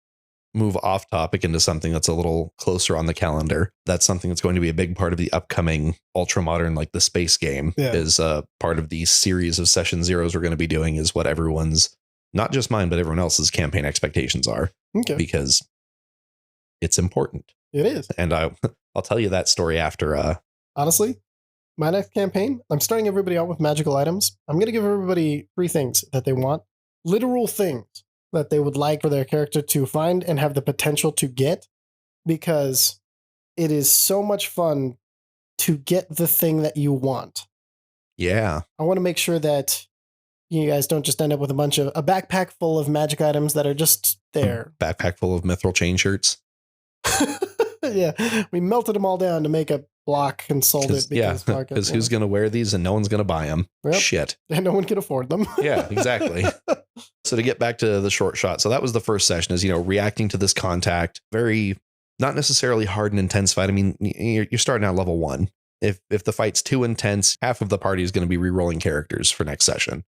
move off topic into something that's a little closer on the calendar. That's something that's going to be a big part of the upcoming ultra modern, like the space game, is part of the series of session zeros we're going to be doing, is what everyone's, not just mine, but everyone else's campaign expectations are. Okay. Because it's important. It is. And I'll tell you that story after. Honestly, my next campaign, I'm starting everybody out with magical items. I'm going to give everybody 3 things that they want. Literal things that they would like for their character to find and have the potential to get, because it is so much fun to get the thing that you want. Yeah. I want to make sure that you guys don't just end up with a backpack full of magic items that are just there. Backpack full of mithril chain shirts. Yeah, we melted them all down to make a block and sold it. Because who's going to wear these and no one's going to buy them? Yep. Shit. And no one can afford them. Yeah, exactly. So to get back to the short shot. So that was the first session, is, reacting to this contact. Very, not necessarily hard and intense fight. I mean, you're starting out level 1. If the fight's too intense, half of the party is going to be re-rolling characters for next session,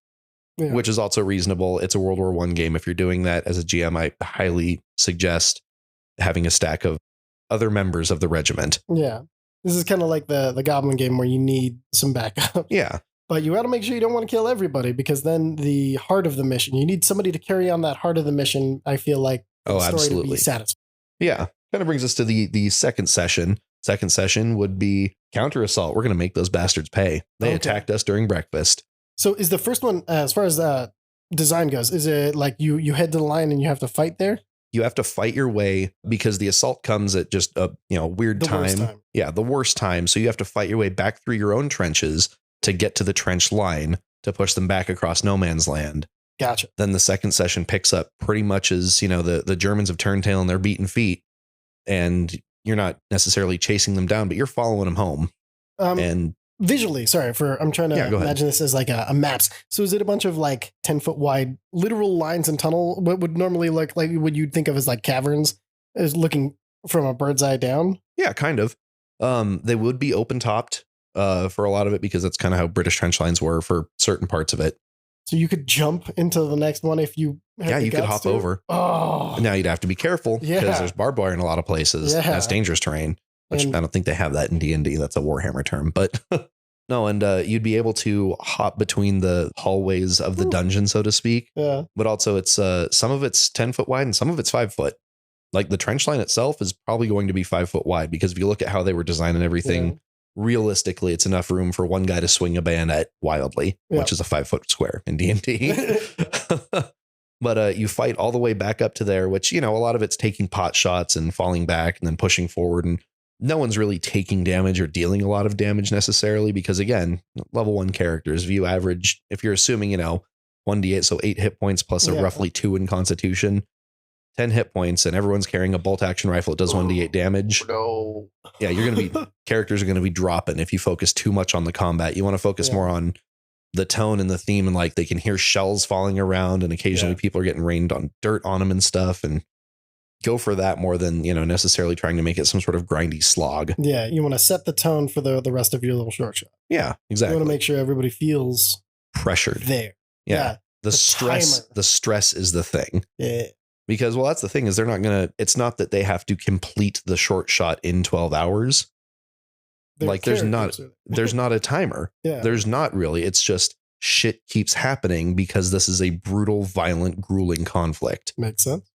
which is also reasonable. It's a World War I game. If you're doing that as a GM, I highly suggest having a stack of other members of the regiment. Yeah. This is kind of like the Goblin game where you need some backup. Yeah. But you got to make sure you don't want to kill everybody, because then the heart of the mission, you need somebody to carry on that heart of the mission. I feel like the story absolutely. To be satisfying. Yeah. Kind of brings us to the second session. Second session would be counter assault. We're going to make those bastards pay. They attacked us during breakfast. So is the first one, as far as design goes? Is it like you head to the line and you have to fight there? You have to fight your way because the assault comes at just a weird The worst time. time. Yeah, the worst time. So you have to fight your way back through your own trenches to get to the trench line to push them back across no man's land. Gotcha. Then the second session picks up pretty much as, the Germans have turned tail and they're beating feet, and you're not necessarily chasing them down, but you're following them home. And Visually, sorry I'm trying to imagine this as like a maps. So is it a bunch of like 10-foot wide literal lines and tunnel? What would normally look like what you'd think of as like caverns, is looking from a bird's eye down? Yeah, kind of. They would be open topped for a lot of it because that's kind of how British trench lines were for certain parts of it. So you could jump into the next one if you had the you could guts hop to? over. Oh, Now you'd have to be careful because there's barbed wire in a lot of places. Yeah. That's dangerous terrain, which And- I don't think they have that in D&D. That's a Warhammer term, but no. And you'd be able to hop between the hallways of the Ooh. dungeon, so to speak. yeah. But also it's some of it's 10 foot wide and some of it's 5 foot. Like the trench line itself is probably going to be 5 foot wide because if you look at how they were designing everything, realistically, it's enough room for one guy to swing a bayonet wildly, which is a 5 foot square in D&D. But you fight all the way back up to there, which, a lot of it's taking pot shots and falling back and then pushing forward. And no one's really taking damage or dealing a lot of damage necessarily because, again, level 1 characters, if you're assuming, 1d8, so 8 hit points plus a roughly 2 in constitution, 10 hit points, and everyone's carrying a bolt action rifle. It does 1d8 damage. No. Yeah, characters are going to be dropping if you focus too much on the combat. You want to focus more on the tone and the theme, and like they can hear shells falling around, and occasionally people are getting rained on dirt on them and stuff, and go for that more than necessarily trying to make it some sort of grindy slog. Yeah, you want to set the tone for the rest of your little short shot. Yeah, exactly. You want to make sure everybody feels pressured there. Yeah. The stress timer. The stress is the thing. Yeah. Because, well, that's the thing is it's not that they have to complete the short shot in 12 hours. They're There's not characters. a timer. Yeah. There's not really. It's just shit keeps happening because this is a brutal, violent, grueling conflict. Makes sense.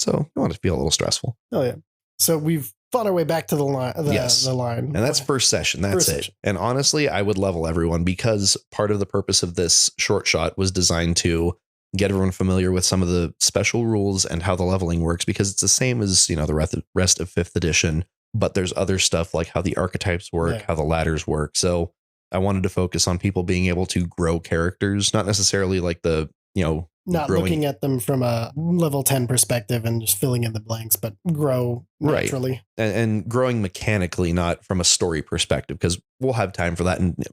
So you want it to be a little stressful. Oh yeah. So we've fought our way back to the line. The line. And that's first session. That's First it. session. And honestly, I would level everyone because part of the purpose of this short shot was designed to get everyone familiar with some of the special rules and how the leveling works, because it's the same as, the rest of 5th edition, but there's other stuff like how the archetypes work, how the ladders work. So I wanted to focus on people being able to grow characters, not necessarily like not growing, looking at them from a level 10 perspective and just filling in the blanks, but grow naturally. And growing mechanically, not from a story perspective, because we'll have time for that. And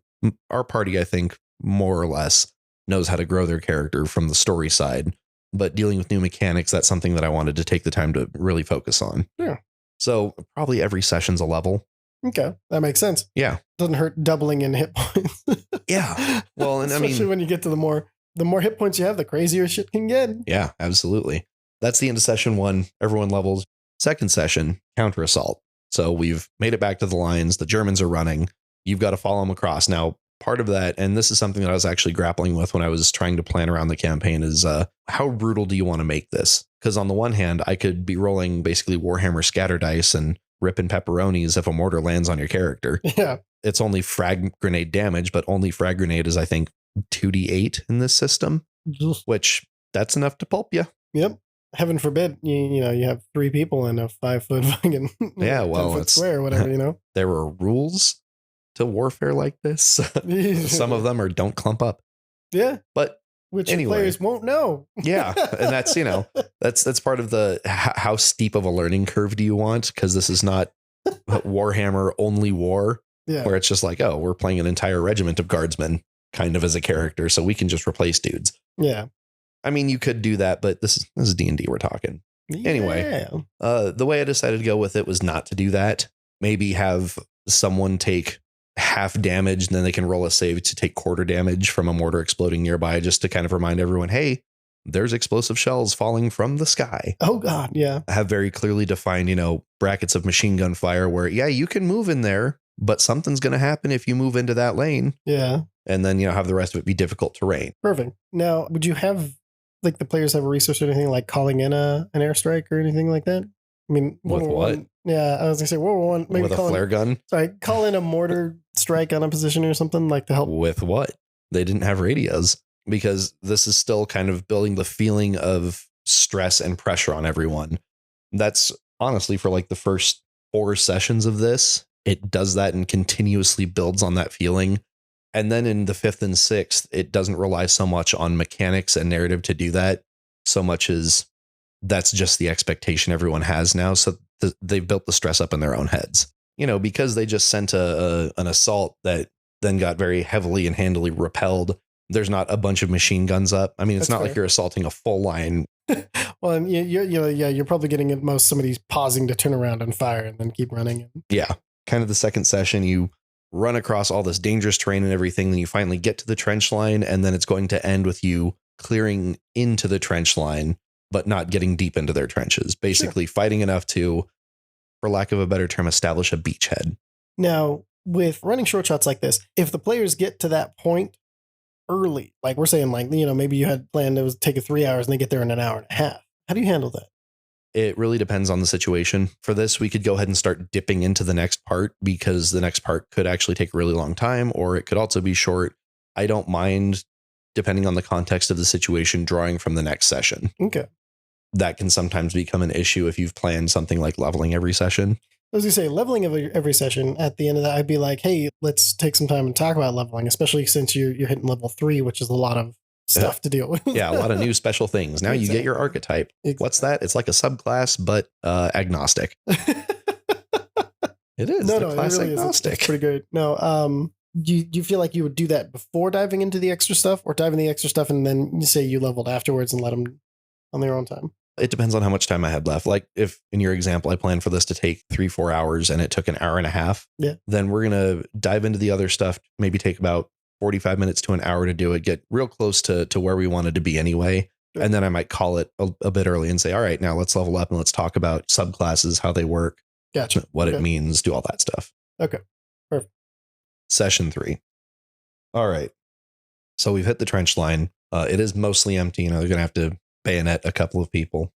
our party, I think, more or less knows how to grow their character from the story side, but dealing with new mechanics, that's something that I wanted to take the time to really focus on. Yeah. So probably every session's a level. Okay. That makes sense. Yeah. Doesn't hurt doubling in hit points. Yeah. Well, and especially when you get to the more hit points you have, the crazier shit can get. Yeah, absolutely. That's the end of session 1. Everyone levels. Second session, counter assault. So we've made it back to the lines. The Germans are running. You've got to follow them across. Now, part of that, and this is something that I was actually grappling with when I was trying to plan around the campaign, is how brutal do you want to make this? Because on the one hand, I could be rolling basically Warhammer scatter dice and ripping pepperonis if a mortar lands on your character. Yeah. It's only frag grenade damage, but only frag grenade is, I think, 2d8 in this system, which that's enough to pulp you. Yep. Heaven forbid you have 3 people in a 5 foot fucking 10-foot square or whatever, There were rules to warfare like this. Some of them are don't clump up. Yeah. But which anyway, players won't know. Yeah. And that's, that's part of the how steep of a learning curve do you want? Because this is not Warhammer only war, where it's just like, oh, we're playing an entire regiment of guardsmen kind of as a character, so we can just replace dudes. Yeah. I mean, you could do that, but this is D&D we're talking. Anyway, the way I decided to go with it was not to do that. Maybe have someone take half damage and then they can roll a save to take quarter damage from a mortar exploding nearby, just to kind of remind everyone, hey, there's explosive shells falling from the sky. Oh God. Yeah. Have very clearly defined, brackets of machine gun fire where, yeah, you can move in there, but something's going to happen if you move into that lane. Yeah. And then, have the rest of it be difficult terrain. Perfect. Now, would you have the players have a resource or anything like calling in an airstrike or anything like that? I mean, with what? Yeah, I was gonna say World War I. Maybe with a flare gun. Sorry, call in a mortar strike on a position or something like to help. With what? They didn't have radios. because this is still kind of building the feeling of stress and pressure on everyone. That's honestly for like the first 4 sessions of this. It does that and continuously builds on that feeling. And then in the 5th and 6th, it doesn't rely so much on mechanics and narrative to do that, so much as that's just the expectation everyone has now. So they've built the stress up in their own heads, because they just sent an assault that then got very heavily and handily repelled. There's not a bunch of machine guns up. I mean, it's That's not fair. like you're assaulting a full line. Well, and you're probably getting at most somebody's pausing to turn around and fire and then keep running. Yeah. Kind of the second session, you run across all this dangerous terrain and everything. Then you finally get to the trench line, and then it's going to end with you clearing into the trench line, but not getting deep into their trenches. Basically fighting enough to, for lack of a better term, establish a beachhead. Now, with running short shots like this, if the players get to that point early, like we're saying, like, maybe you had planned it was take 3 hours and they get there in an hour and a half. How do you handle that? It really depends on the situation. For this, we could go ahead and start dipping into the next part, because the next part could actually take a really long time, or it could also be short. I don't mind, depending on the context of the situation, drawing from the next session. Okay. That can sometimes become an issue if you've planned something like leveling every session. As you say, leveling every session, at the end of that, I'd be like, hey, let's take some time and talk about leveling, especially since you're hitting level 3, which is a lot of stuff to deal with. Yeah, a lot of new special things. Now you get your archetype. Exactly. What's that? It's like a subclass, but agnostic. It is. No, class it really agnostic. is. It's pretty good. No, do you feel like you would do that before diving into the extra stuff, or dive in the extra stuff and then you say you leveled afterwards and let them on their own time? It depends on how much time I had left. Like if in your example, I planned for this to take 3-4 hours and it took an hour and a half, then we're going to dive into the other stuff, maybe take about 45 minutes to an hour to do it, get real close to where we wanted to be anyway. Sure. And then I might call it a bit early and say, all right, now let's level up and let's talk about subclasses, how they work, Gotcha. what it means, do all that stuff. Okay. Perfect. Session 3. All right. So we've hit the trench line. It is mostly empty. They're going to have to bayonet a couple of people.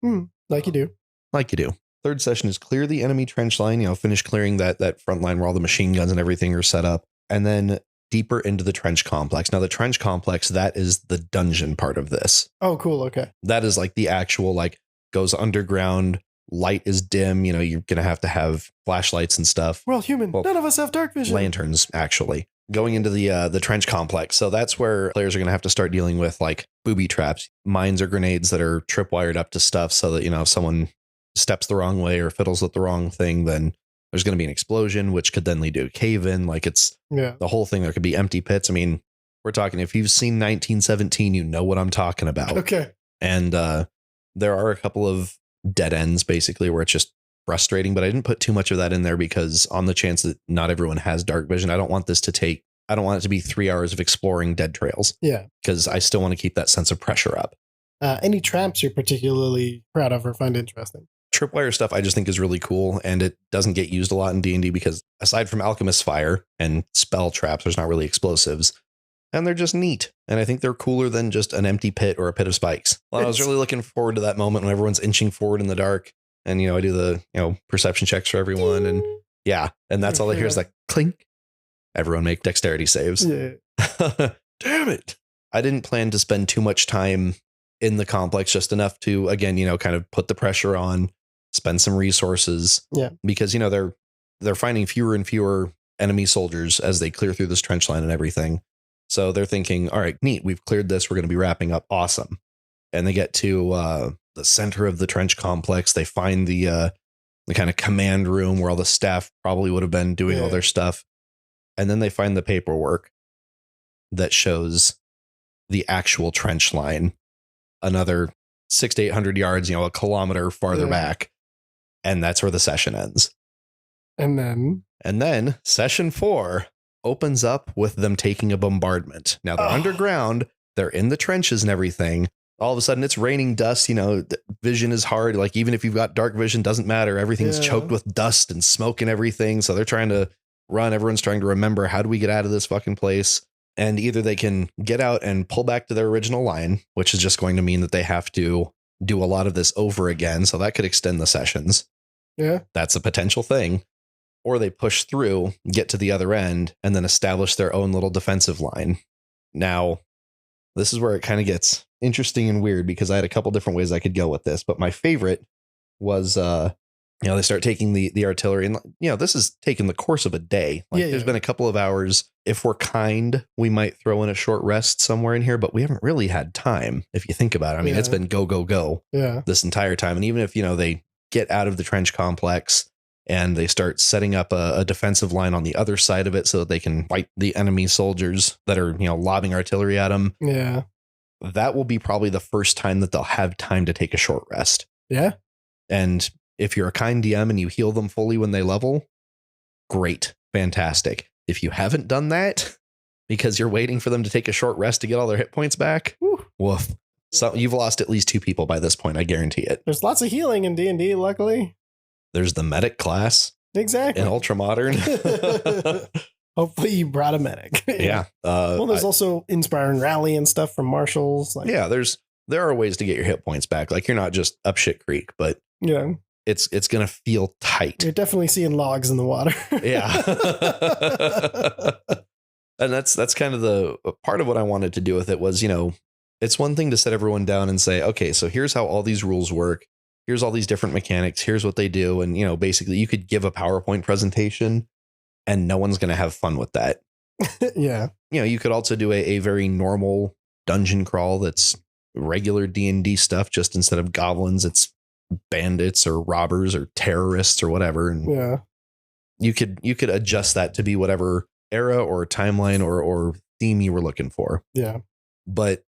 Like you do. Like you do. Third session is clear the enemy trench line, finish clearing that front line where all the machine guns and everything are set up. And then deeper into the trench complex. Now the trench complex, that is the dungeon part of this. Oh, cool. Okay. That is like the actual, like, goes underground. Light is dim. You're going to have flashlights and stuff. We're all human. Well, none of us have dark vision. Lanterns, actually. Going into the trench complex. So that's where players are going to have to start dealing with like booby traps, mines or grenades that are tripwired up to stuff so that, if someone steps the wrong way or fiddles with the wrong thing, then there's going to be an explosion, which could then lead to a cave in. Like it's the whole thing. There could be empty pits. I mean, we're talking, if you've seen 1917, you know what I'm talking about. Okay. And there are a couple of dead ends basically where it's just frustrating, but I didn't put too much of that in there because on the chance that not everyone has dark vision, I don't want it to be 3 hours of exploring dead trails. Yeah. Because I still want to keep that sense of pressure up. Any traps you're particularly proud of or find interesting? Tripwire stuff I just think is really cool, and it doesn't get used a lot in D&D because aside from Alchemist Fire and spell traps, there's not really explosives. And they're just neat. And I think they're cooler than just an empty pit or a pit of spikes. Well, I was really looking forward to that moment when everyone's inching forward in the dark. And, I do the, perception checks for everyone. And and that's all I hear is like clink. Everyone make dexterity saves. Yeah. Damn it. I didn't plan to spend too much time in the complex, just enough to, again, kind of put the pressure on, spend some resources. Yeah. Because, they're finding fewer and fewer enemy soldiers as they clear through this trench line and everything. So they're thinking, all right, neat. We've cleared this. We're going to be wrapping up. Awesome. And they get to the center of the trench complex. They find the kind of command room where all the staff probably would have been doing all their stuff. And then they find the paperwork that shows the actual trench line, another 600 to 800 yards, a kilometer farther back. And that's where the session ends. And then session 4 opens up with them taking a bombardment. Now they're underground. They're in the trenches and everything. All of a sudden it's raining dust. Vision is hard. Like even if you've got dark vision, doesn't matter. Everything's choked with dust and smoke and everything. So they're trying to run. Everyone's trying to remember, how do we get out of this fucking place? And either they can get out and pull back to their original line, which is just going to mean that they have to do a lot of this over again. So that could extend the sessions. Yeah. That's a potential thing. Or they push through, get to the other end, and then establish their own little defensive line. Now, this is where it kind of gets interesting and weird because I had a couple different ways I could go with this. But my favorite was, they start taking the artillery and, this is taking the course of a day. Like there's been a couple of hours. If we're kind, we might throw in a short rest somewhere in here, but we haven't really had time. If you think about it, I mean, it's been go, go, go this entire time. And even if, they get out of the trench complex and they start setting up a defensive line on the other side of it so that they can fight the enemy soldiers that are, lobbing artillery at them. Yeah. That will be probably the first time that they'll have time to take a short rest. Yeah. And if you're a kind DM and you heal them fully when they level, great, fantastic. If you haven't done that because you're waiting for them to take a short rest to get all their hit points back, woof. So you've lost at least 2 people by this point. I guarantee it. There's lots of healing in D&D, luckily. There's the medic class. Exactly. In Ultra Modern. Hopefully you brought a medic. Yeah. Well, there's also Inspiring Rally and stuff from marshals. There are ways to get your hit points back. Like you're not just up shit creek, but it's going to feel tight. You're definitely seeing logs in the water. Yeah. And that's kind of the part of what I wanted to do with it was, it's one thing to set everyone down and say, okay, so here's how all these rules work. Here's all these different mechanics. Here's what they do. And, basically you could give a PowerPoint presentation and no one's going to have fun with that. Yeah. You could also do a very normal dungeon crawl that's regular D&D stuff. Just instead of goblins, it's bandits or robbers or terrorists or whatever. And you could adjust that to be whatever era or timeline or theme you were looking for. Yeah. But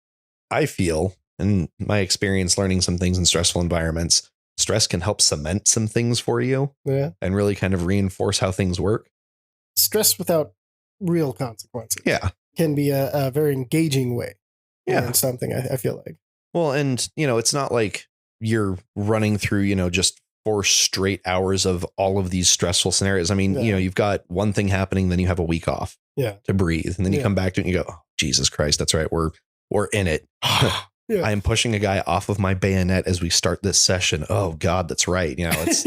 I feel, in my experience learning some things in stressful environments, stress can help cement some things for you. Yeah. And really kind of reinforce how things work. Stress without real consequences. Yeah. Can be a very engaging way. Yeah. Something I feel like. Well, and, it's not like you're running through, just 4 straight hours of all of these stressful scenarios. I mean, you've got one thing happening, then you have a week off to breathe. And then you come back to it and you go, oh, Jesus Christ, that's right. We're in it. I am pushing a guy off of my bayonet as we start this session. Oh God, that's right. It's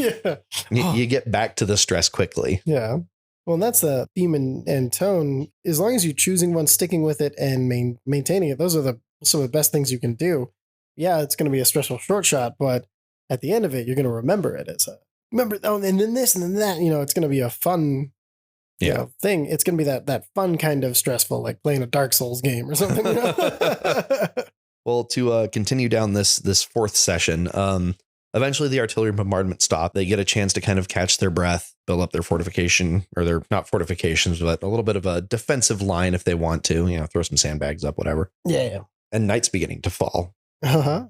you get back to the stress quickly. Yeah. Well, and that's the theme and tone. As long as you're choosing one, sticking with it and maintaining it, those are some of the best things you can do. Yeah, it's going to be a stressful short shot, but at the end of it, you're going to remember it as remember, and then this and then that, it's going to be a fun thing. It's going to be that fun kind of stressful, like playing a Dark Souls game or something. Well, to continue down this 4th session, eventually the artillery bombardment stop. They get a chance to kind of catch their breath, build up their fortification, or their not fortifications, but a little bit of a defensive line if they want to, throw some sandbags up, whatever. Yeah. And night's beginning to fall. Uh-huh.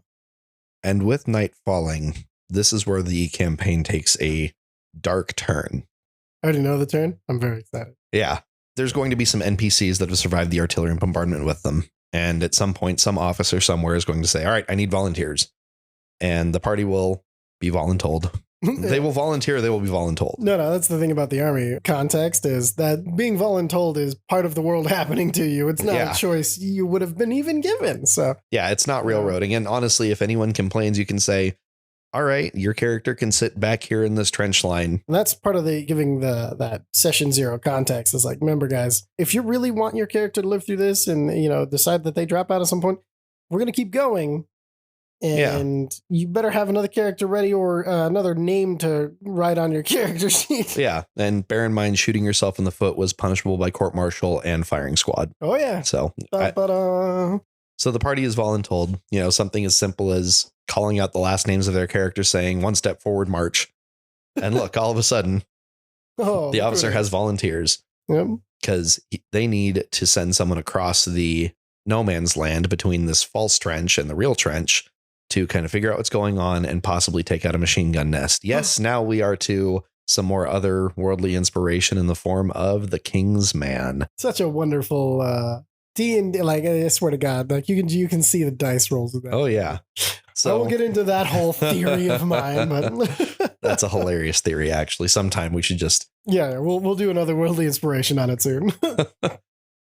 And with night falling, this is where the campaign takes a dark turn. I already know the turn. I'm very excited. Yeah. There's going to be some NPCs that have survived the artillery bombardment with them. And at some point, some officer somewhere is going to say, all right, I need volunteers. And the party will be voluntold. They will volunteer. They will be voluntold. No, that's the thing about the army context is that being voluntold is part of the world happening to you. It's not a choice you would have been even given. So yeah, it's not railroading. And honestly, if anyone complains, you can say, all right, your character can sit back here in this trench line. And that's part of the giving that session 0 context is like, remember guys, if you really want your character to live through this and, decide that they drop out at some point, we're going to keep going. And you better have another character ready or another name to write on your character sheet. Yeah. And bear in mind, shooting yourself in the foot was punishable by court-martial and firing squad. Oh, yeah. So, so the party is voluntold, something as simple as calling out the last names of their characters, saying 1 step forward, march. And look, all of a sudden, the officer has volunteers. Yep. Because they need to send someone across the no man's land between this false trench and the real trench to kind of figure out what's going on and possibly take out a machine gun nest. Yes, now we are to some more otherworldly inspiration in the form of the King's Man. Such a wonderful D&D, like I swear to God, like you can see the dice rolls with that. Oh yeah. So I won't get into that whole theory of mine, but that's a hilarious theory. Actually, sometime we should just we'll do an otherworldly inspiration on it soon.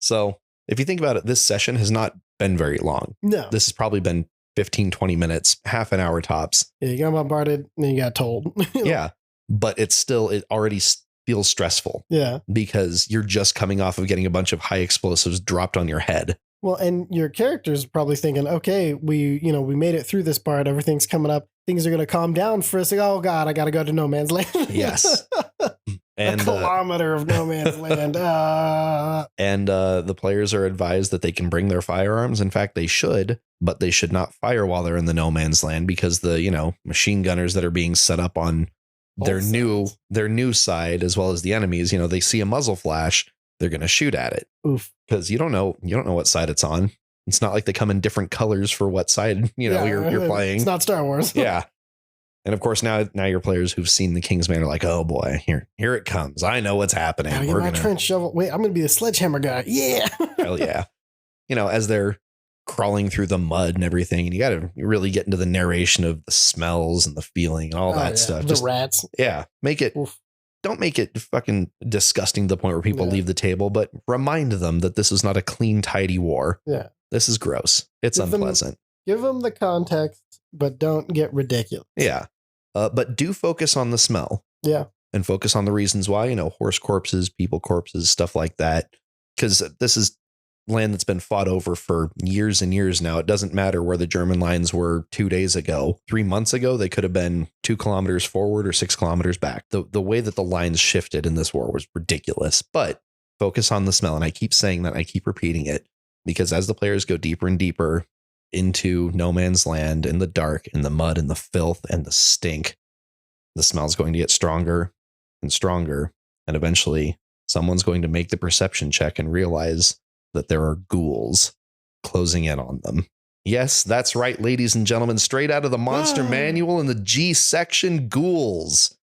So if you think about it, this session has not been very long. No, this has probably been 15-20 minutes, half an hour tops. Yeah, you got bombarded and then you got told. Yeah, but it already feels stressful. Yeah, because you're just coming off of getting a bunch of high explosives dropped on your head. Well, and your character's probably thinking, okay, we made it through this part. Everything's coming up. Things are going to calm down for us. Like, oh God, I got to go to no man's land. Yes. And a kilometer of no man's land. And the players are advised that they can bring their firearms. In fact, they should, but they should not fire while they're in the no man's land, because the, machine gunners that are being set up on their new side, as well as the enemies, they see a muzzle flash, they're going to shoot at it. Oof. Because you don't know what side it's on. It's not like they come in different colors for what side, you're playing. It's not Star Wars. Yeah. And of course, now your players who've seen the Kingsman are like, oh boy, here it comes. I know what's happening. We're gonna trench shovel. Wait, I'm gonna be the sledgehammer guy. Yeah. Hell yeah. As they're crawling through the mud and everything, and you got to really get into the narration of the smells and the feeling and all that stuff. The rats. Yeah. Don't make it fucking disgusting to the point where people leave the table, but remind them that this is not a clean, tidy war. Yeah. This is gross. It's unpleasant. Give them the context, but don't get ridiculous. Yeah. But do focus on the smell. Yeah. And focus on the reasons why, horse corpses, people corpses, stuff like that. Because this is land that's been fought over for years and years now. It doesn't matter where the German lines were 2 days ago. 3 months ago, they could have been 2 kilometers forward or 6 kilometers back. The way that the lines shifted in this war was ridiculous. But focus on the smell. And I keep saying that. I keep repeating it. Because as the players go deeper and deeper into no man's land, in the dark, in the mud, in the filth, and the stink, the smell's going to get stronger and stronger. And eventually someone's going to make the perception check and realize that there are ghouls closing in on them. Yes, that's right, ladies and gentlemen. Straight out of the monster manual in the G section, ghouls.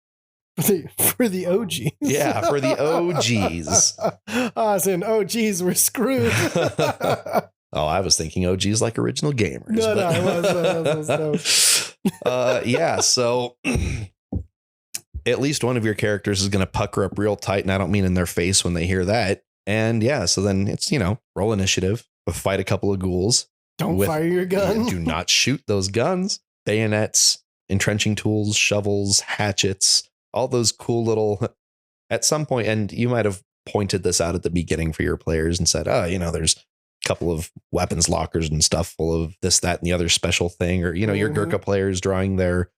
For the OGs. Yeah, for the OGs. As in, oh, geez, we're screwed. Oh, I was thinking OGs like original gamers. No, it was. Yeah, so at least one of your characters is going to pucker up real tight, and I don't mean in their face when they hear that. And yeah, so then it's, roll initiative, fight a couple of ghouls. Don't fire your gun. Do not shoot those guns. Bayonets, entrenching tools, shovels, hatchets, all those cool little, at some point, and you might have pointed this out at the beginning for your players and said, there's a couple of weapons lockers and stuff full of this, that, and the other special thing. Or, your Gurkha players drawing their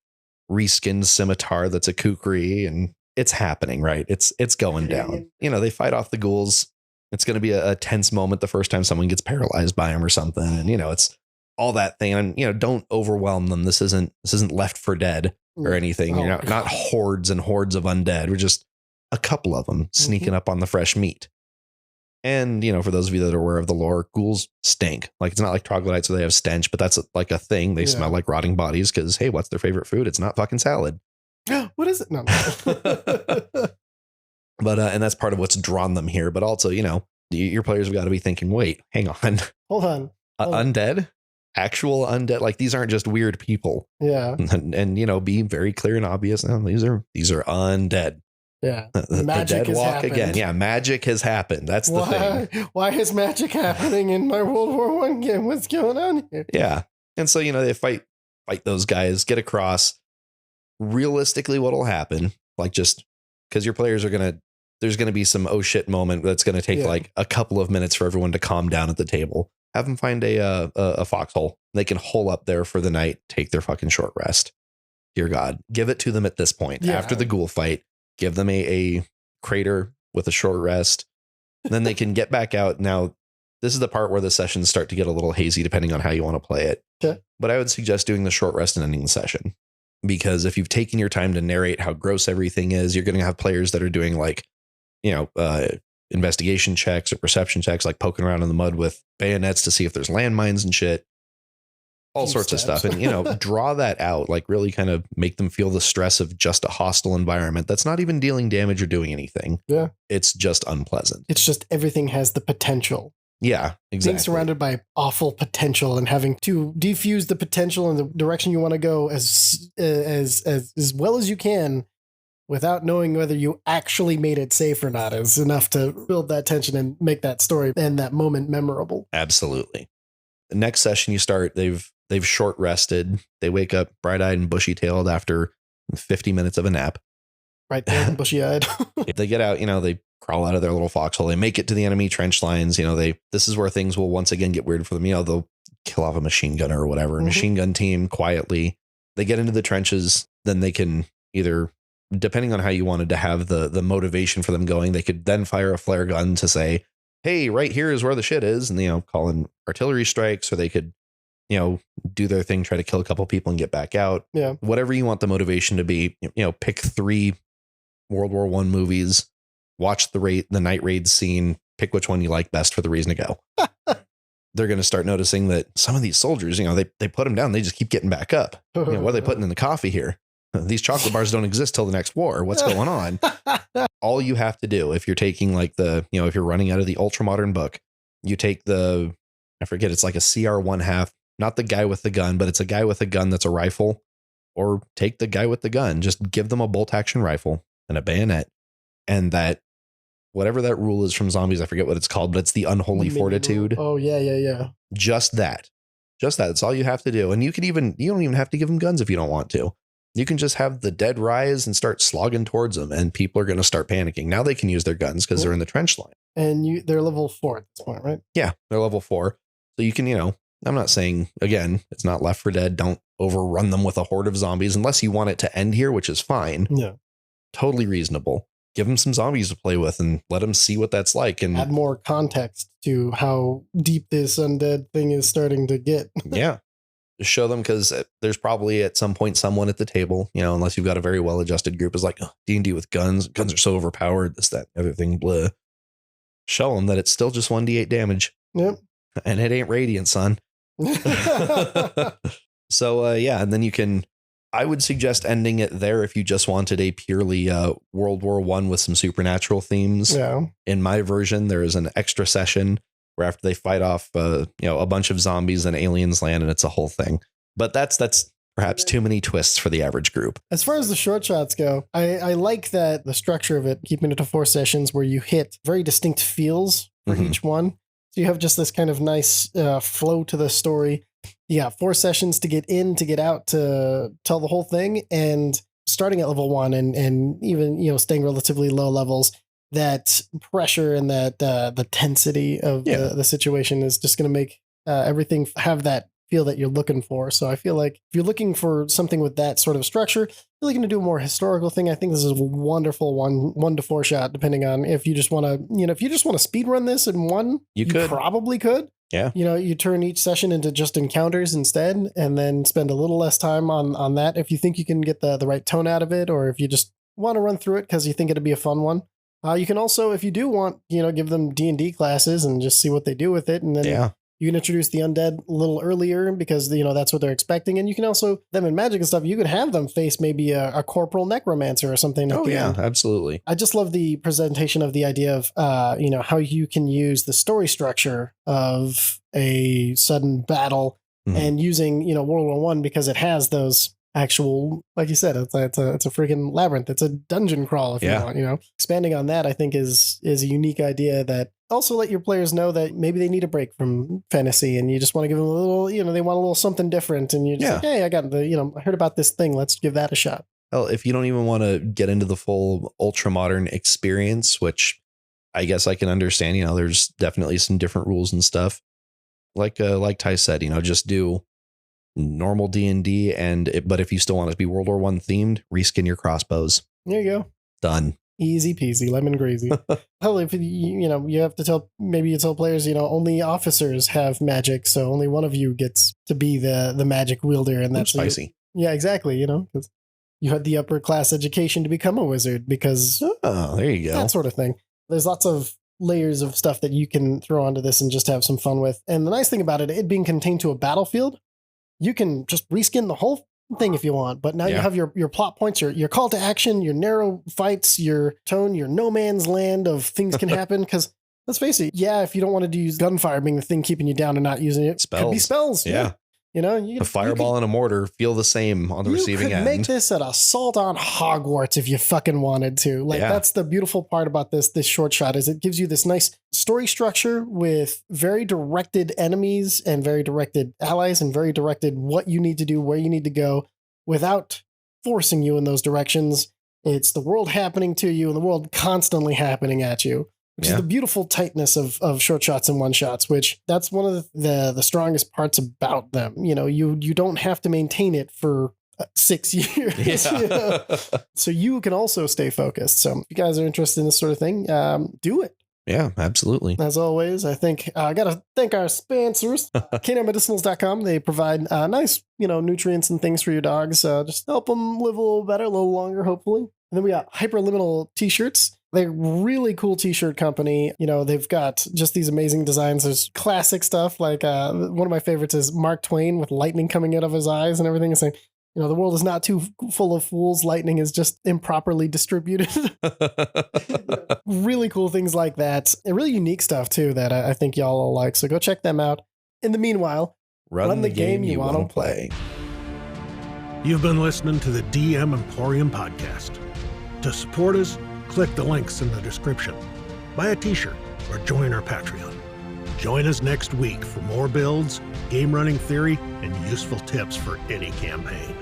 reskinned scimitar that's a kukri, and it's happening, right? It's going down. They fight off the ghouls. It's going to be a tense moment the first time someone gets paralyzed by them or something. And, it's all that thing. And, don't overwhelm them. This isn't Left 4 Dead or anything. You're not hordes and hordes of undead. We're just a couple of them sneaking up on the fresh meat. And, for those of you that are aware of the lore, ghouls stink. Like, it's not like troglodytes where they have stench, but that's like a thing. They smell like rotting bodies because, hey, what's their favorite food? It's not fucking salad. What is it? No. But, and that's part of what's drawn them here. But also, your players have got to be thinking, wait, hang on. Hold on. Undead? Actual undead? Like, these aren't just weird people. Yeah. And be very clear and obvious. No, these are undead. Yeah. The dead walk happened again. Yeah. Magic has happened. That's the thing. Why is magic happening in my World War I game? What's going on here? Yeah. And so, they fight those guys, get across. Realistically, what'll happen, like, just because your players there's going to be some oh shit moment that's going to take like a couple of minutes for everyone to calm down at the table. Have them find a foxhole. They can hole up there for the night, take their fucking short rest. Dear God, give it to them at this point. Yeah. After the ghoul fight, give them a crater with a short rest. Then they can get back out. Now, this is the part where the sessions start to get a little hazy depending on how you want to play it. Okay. But I would suggest doing the short rest and ending the session. Because if you've taken your time to narrate how gross everything is, you're going to have players that are doing like, investigation checks or perception checks, like poking around in the mud with bayonets to see if there's landmines and shit, all sorts of stuff. And, draw that out, like really kind of make them feel the stress of just a hostile environment that's not even dealing damage or doing anything. Yeah. It's just unpleasant. It's just everything has the potential. Yeah, exactly. Being surrounded by awful potential and having to defuse the potential in the direction you want to go as well as you can without knowing whether you actually made it safe or not is enough to build that tension and make that story and that moment memorable. Absolutely. The next session you start, they've short rested. They wake up bright-eyed and bushy-tailed after 50 minutes of a nap. Right there, bushy-eyed. They get out, they crawl out of their little foxhole. They make it to the enemy trench lines. This is where things will once again get weird for them. They'll kill off a machine gunner or whatever. Machine gun team quietly. They get into the trenches. Then they can either, depending on how you wanted to have the motivation for them going, they could then fire a flare gun to say, hey, right here is where the shit is. And, call in artillery strikes, or they could, do their thing, try to kill a couple people and get back out. Yeah. Whatever you want the motivation to be, pick 3 World War I movies, watch the night raid scene, pick which one you like best for the reason to go. They're going to start noticing that some of these soldiers, they put them down. They just keep getting back up. What are they putting in the coffee here? These chocolate bars don't exist till the next war. What's going on? All you have to do, if you're taking like if you're running out of the ultra modern book, you take I forget, it's like a CR 1/2, not the guy with the gun, but it's a guy with a gun that's a rifle, or take the guy with the gun. Just give them a bolt action rifle and a bayonet, and that whatever that rule is from zombies, I forget what it's called, but it's the unholy fortitude. Oh yeah. Just that. That's all you have to do. And you don't even have to give them guns if you don't want to. You can just have the dead rise and start slogging towards them, and people are going to start panicking. Now they can use their guns because they're in the trench line. And they're level 4 at this point, right? Yeah, they're level 4. So you can, I'm not saying, again, it's not Left 4 Dead. Don't overrun them with a horde of zombies unless you want it to end here, which is fine. Yeah. Totally reasonable. Give them some zombies to play with and let them see what that's like. And add more context to how deep this undead thing is starting to get. Yeah. Just show them, because there's probably at some point someone at the table, unless you've got a very well-adjusted group, is like, oh, D&D with guns. Guns are so overpowered. This, that, other thing, blah. Show them that it's still just 1d8 damage. Yep. And it ain't radiant, son. So, yeah, and then you can, I would suggest ending it there if you just wanted a purely World War I with some supernatural themes. Yeah. In my version, there is an extra session where after they fight off, a bunch of zombies and aliens land, and it's a whole thing. But that's perhaps too many twists for the average group. As far as the short shots go, I like that the structure of it, keeping it to 4 sessions where you hit very distinct feels for each one. So you have just this kind of nice flow to the story. You got 4 sessions to get in, to get out, to tell the whole thing. And starting at level 1 and even, staying relatively low levels, that pressure and that the tensity of the situation is just going to make everything have that feel that you're looking for. So I feel like if you're looking for something with that sort of structure, you're looking to do a more historical thing, I think this is a wonderful 1 to 4 shot, depending on if you just want to, if you just want to speed run this in one, you probably could. Yeah. You turn each session into just encounters instead, and then spend a little less time on that if you think you can get the right tone out of it, or if you just want to run through it because you think it'd be a fun one. You can also, if you do want, give them D&D classes and just see what they do with it. And then you can introduce the undead a little earlier because, that's what they're expecting. And you can also, them in magic and stuff, you could have them face maybe a corporal necromancer or something. Oh, yeah, absolutely. I just love the presentation of the idea of, how you can use the story structure of a sudden battle and using, World War I, because it has those actual, like you said, it's a freaking labyrinth. It's a dungeon crawl if you want, expanding on that, I think is a unique idea that also let your players know that maybe they need a break from fantasy and you just want to give them a little, they want a little something different. And you're just like, hey, I got I heard about this thing. Let's give that a shot. Well, if you don't even want to get into the full ultra modern experience, which I guess I can understand, there's definitely some different rules and stuff. Like Ty said, just do normal D&D but if you still want it to be World War I themed, reskin your crossbows. There you go. Done. Easy peasy, lemon greasy. Hell, if you have to tell players, only officers have magic, so only one of you gets to be the magic wielder, and that's spicy. Yeah, exactly. Because you had the upper class education to become a wizard, because there you go. That sort of thing. There's lots of layers of stuff that you can throw onto this and just have some fun with. And the nice thing about it being contained to a battlefield, you can just reskin the whole thing if you want, but now you have your plot points, your call to action, your narrow fights, your tone, your no man's land of things can happen. Because let's face it, if you don't want to use gunfire being the thing keeping you down and not using it, could be spells. Yeah. A fireball and a mortar feel the same on the receiving end. You could make this an assault on Hogwarts if you fucking wanted to. That's the beautiful part about this short shot, is it gives you this nice story structure with very directed enemies and very directed allies and very directed what you need to do, where you need to go, without forcing you in those directions. It's the world happening to you and the world constantly happening at you, which is the beautiful tightness of short shots and one shots, which that's one of the strongest parts about them. You know, you don't have to maintain it for 6 years. Yeah. You know? So you can also stay focused. So if you guys are interested in this sort of thing, do it. Yeah, absolutely. As always, I think I got to thank our sponsors, K9medicinals.com. They provide nice, nutrients and things for your dogs. Just help them live a little better, a little longer, hopefully. And then we got Hyperliminal t-shirts. They're a really cool t-shirt company. They've got just these amazing designs. There's classic stuff like one of my favorites is Mark Twain with lightning coming out of his eyes and everything. It's saying, the world is not too full of fools. Lightning is just improperly distributed. Really cool things like that. And really unique stuff, too, that I think y'all will like. So go check them out. In the meanwhile, run the game you want to play. You've been listening to the DM Emporium podcast. To support us, click the links in the description. Buy a t-shirt or join our Patreon. Join us next week for more builds, game running theory, and useful tips for any campaign.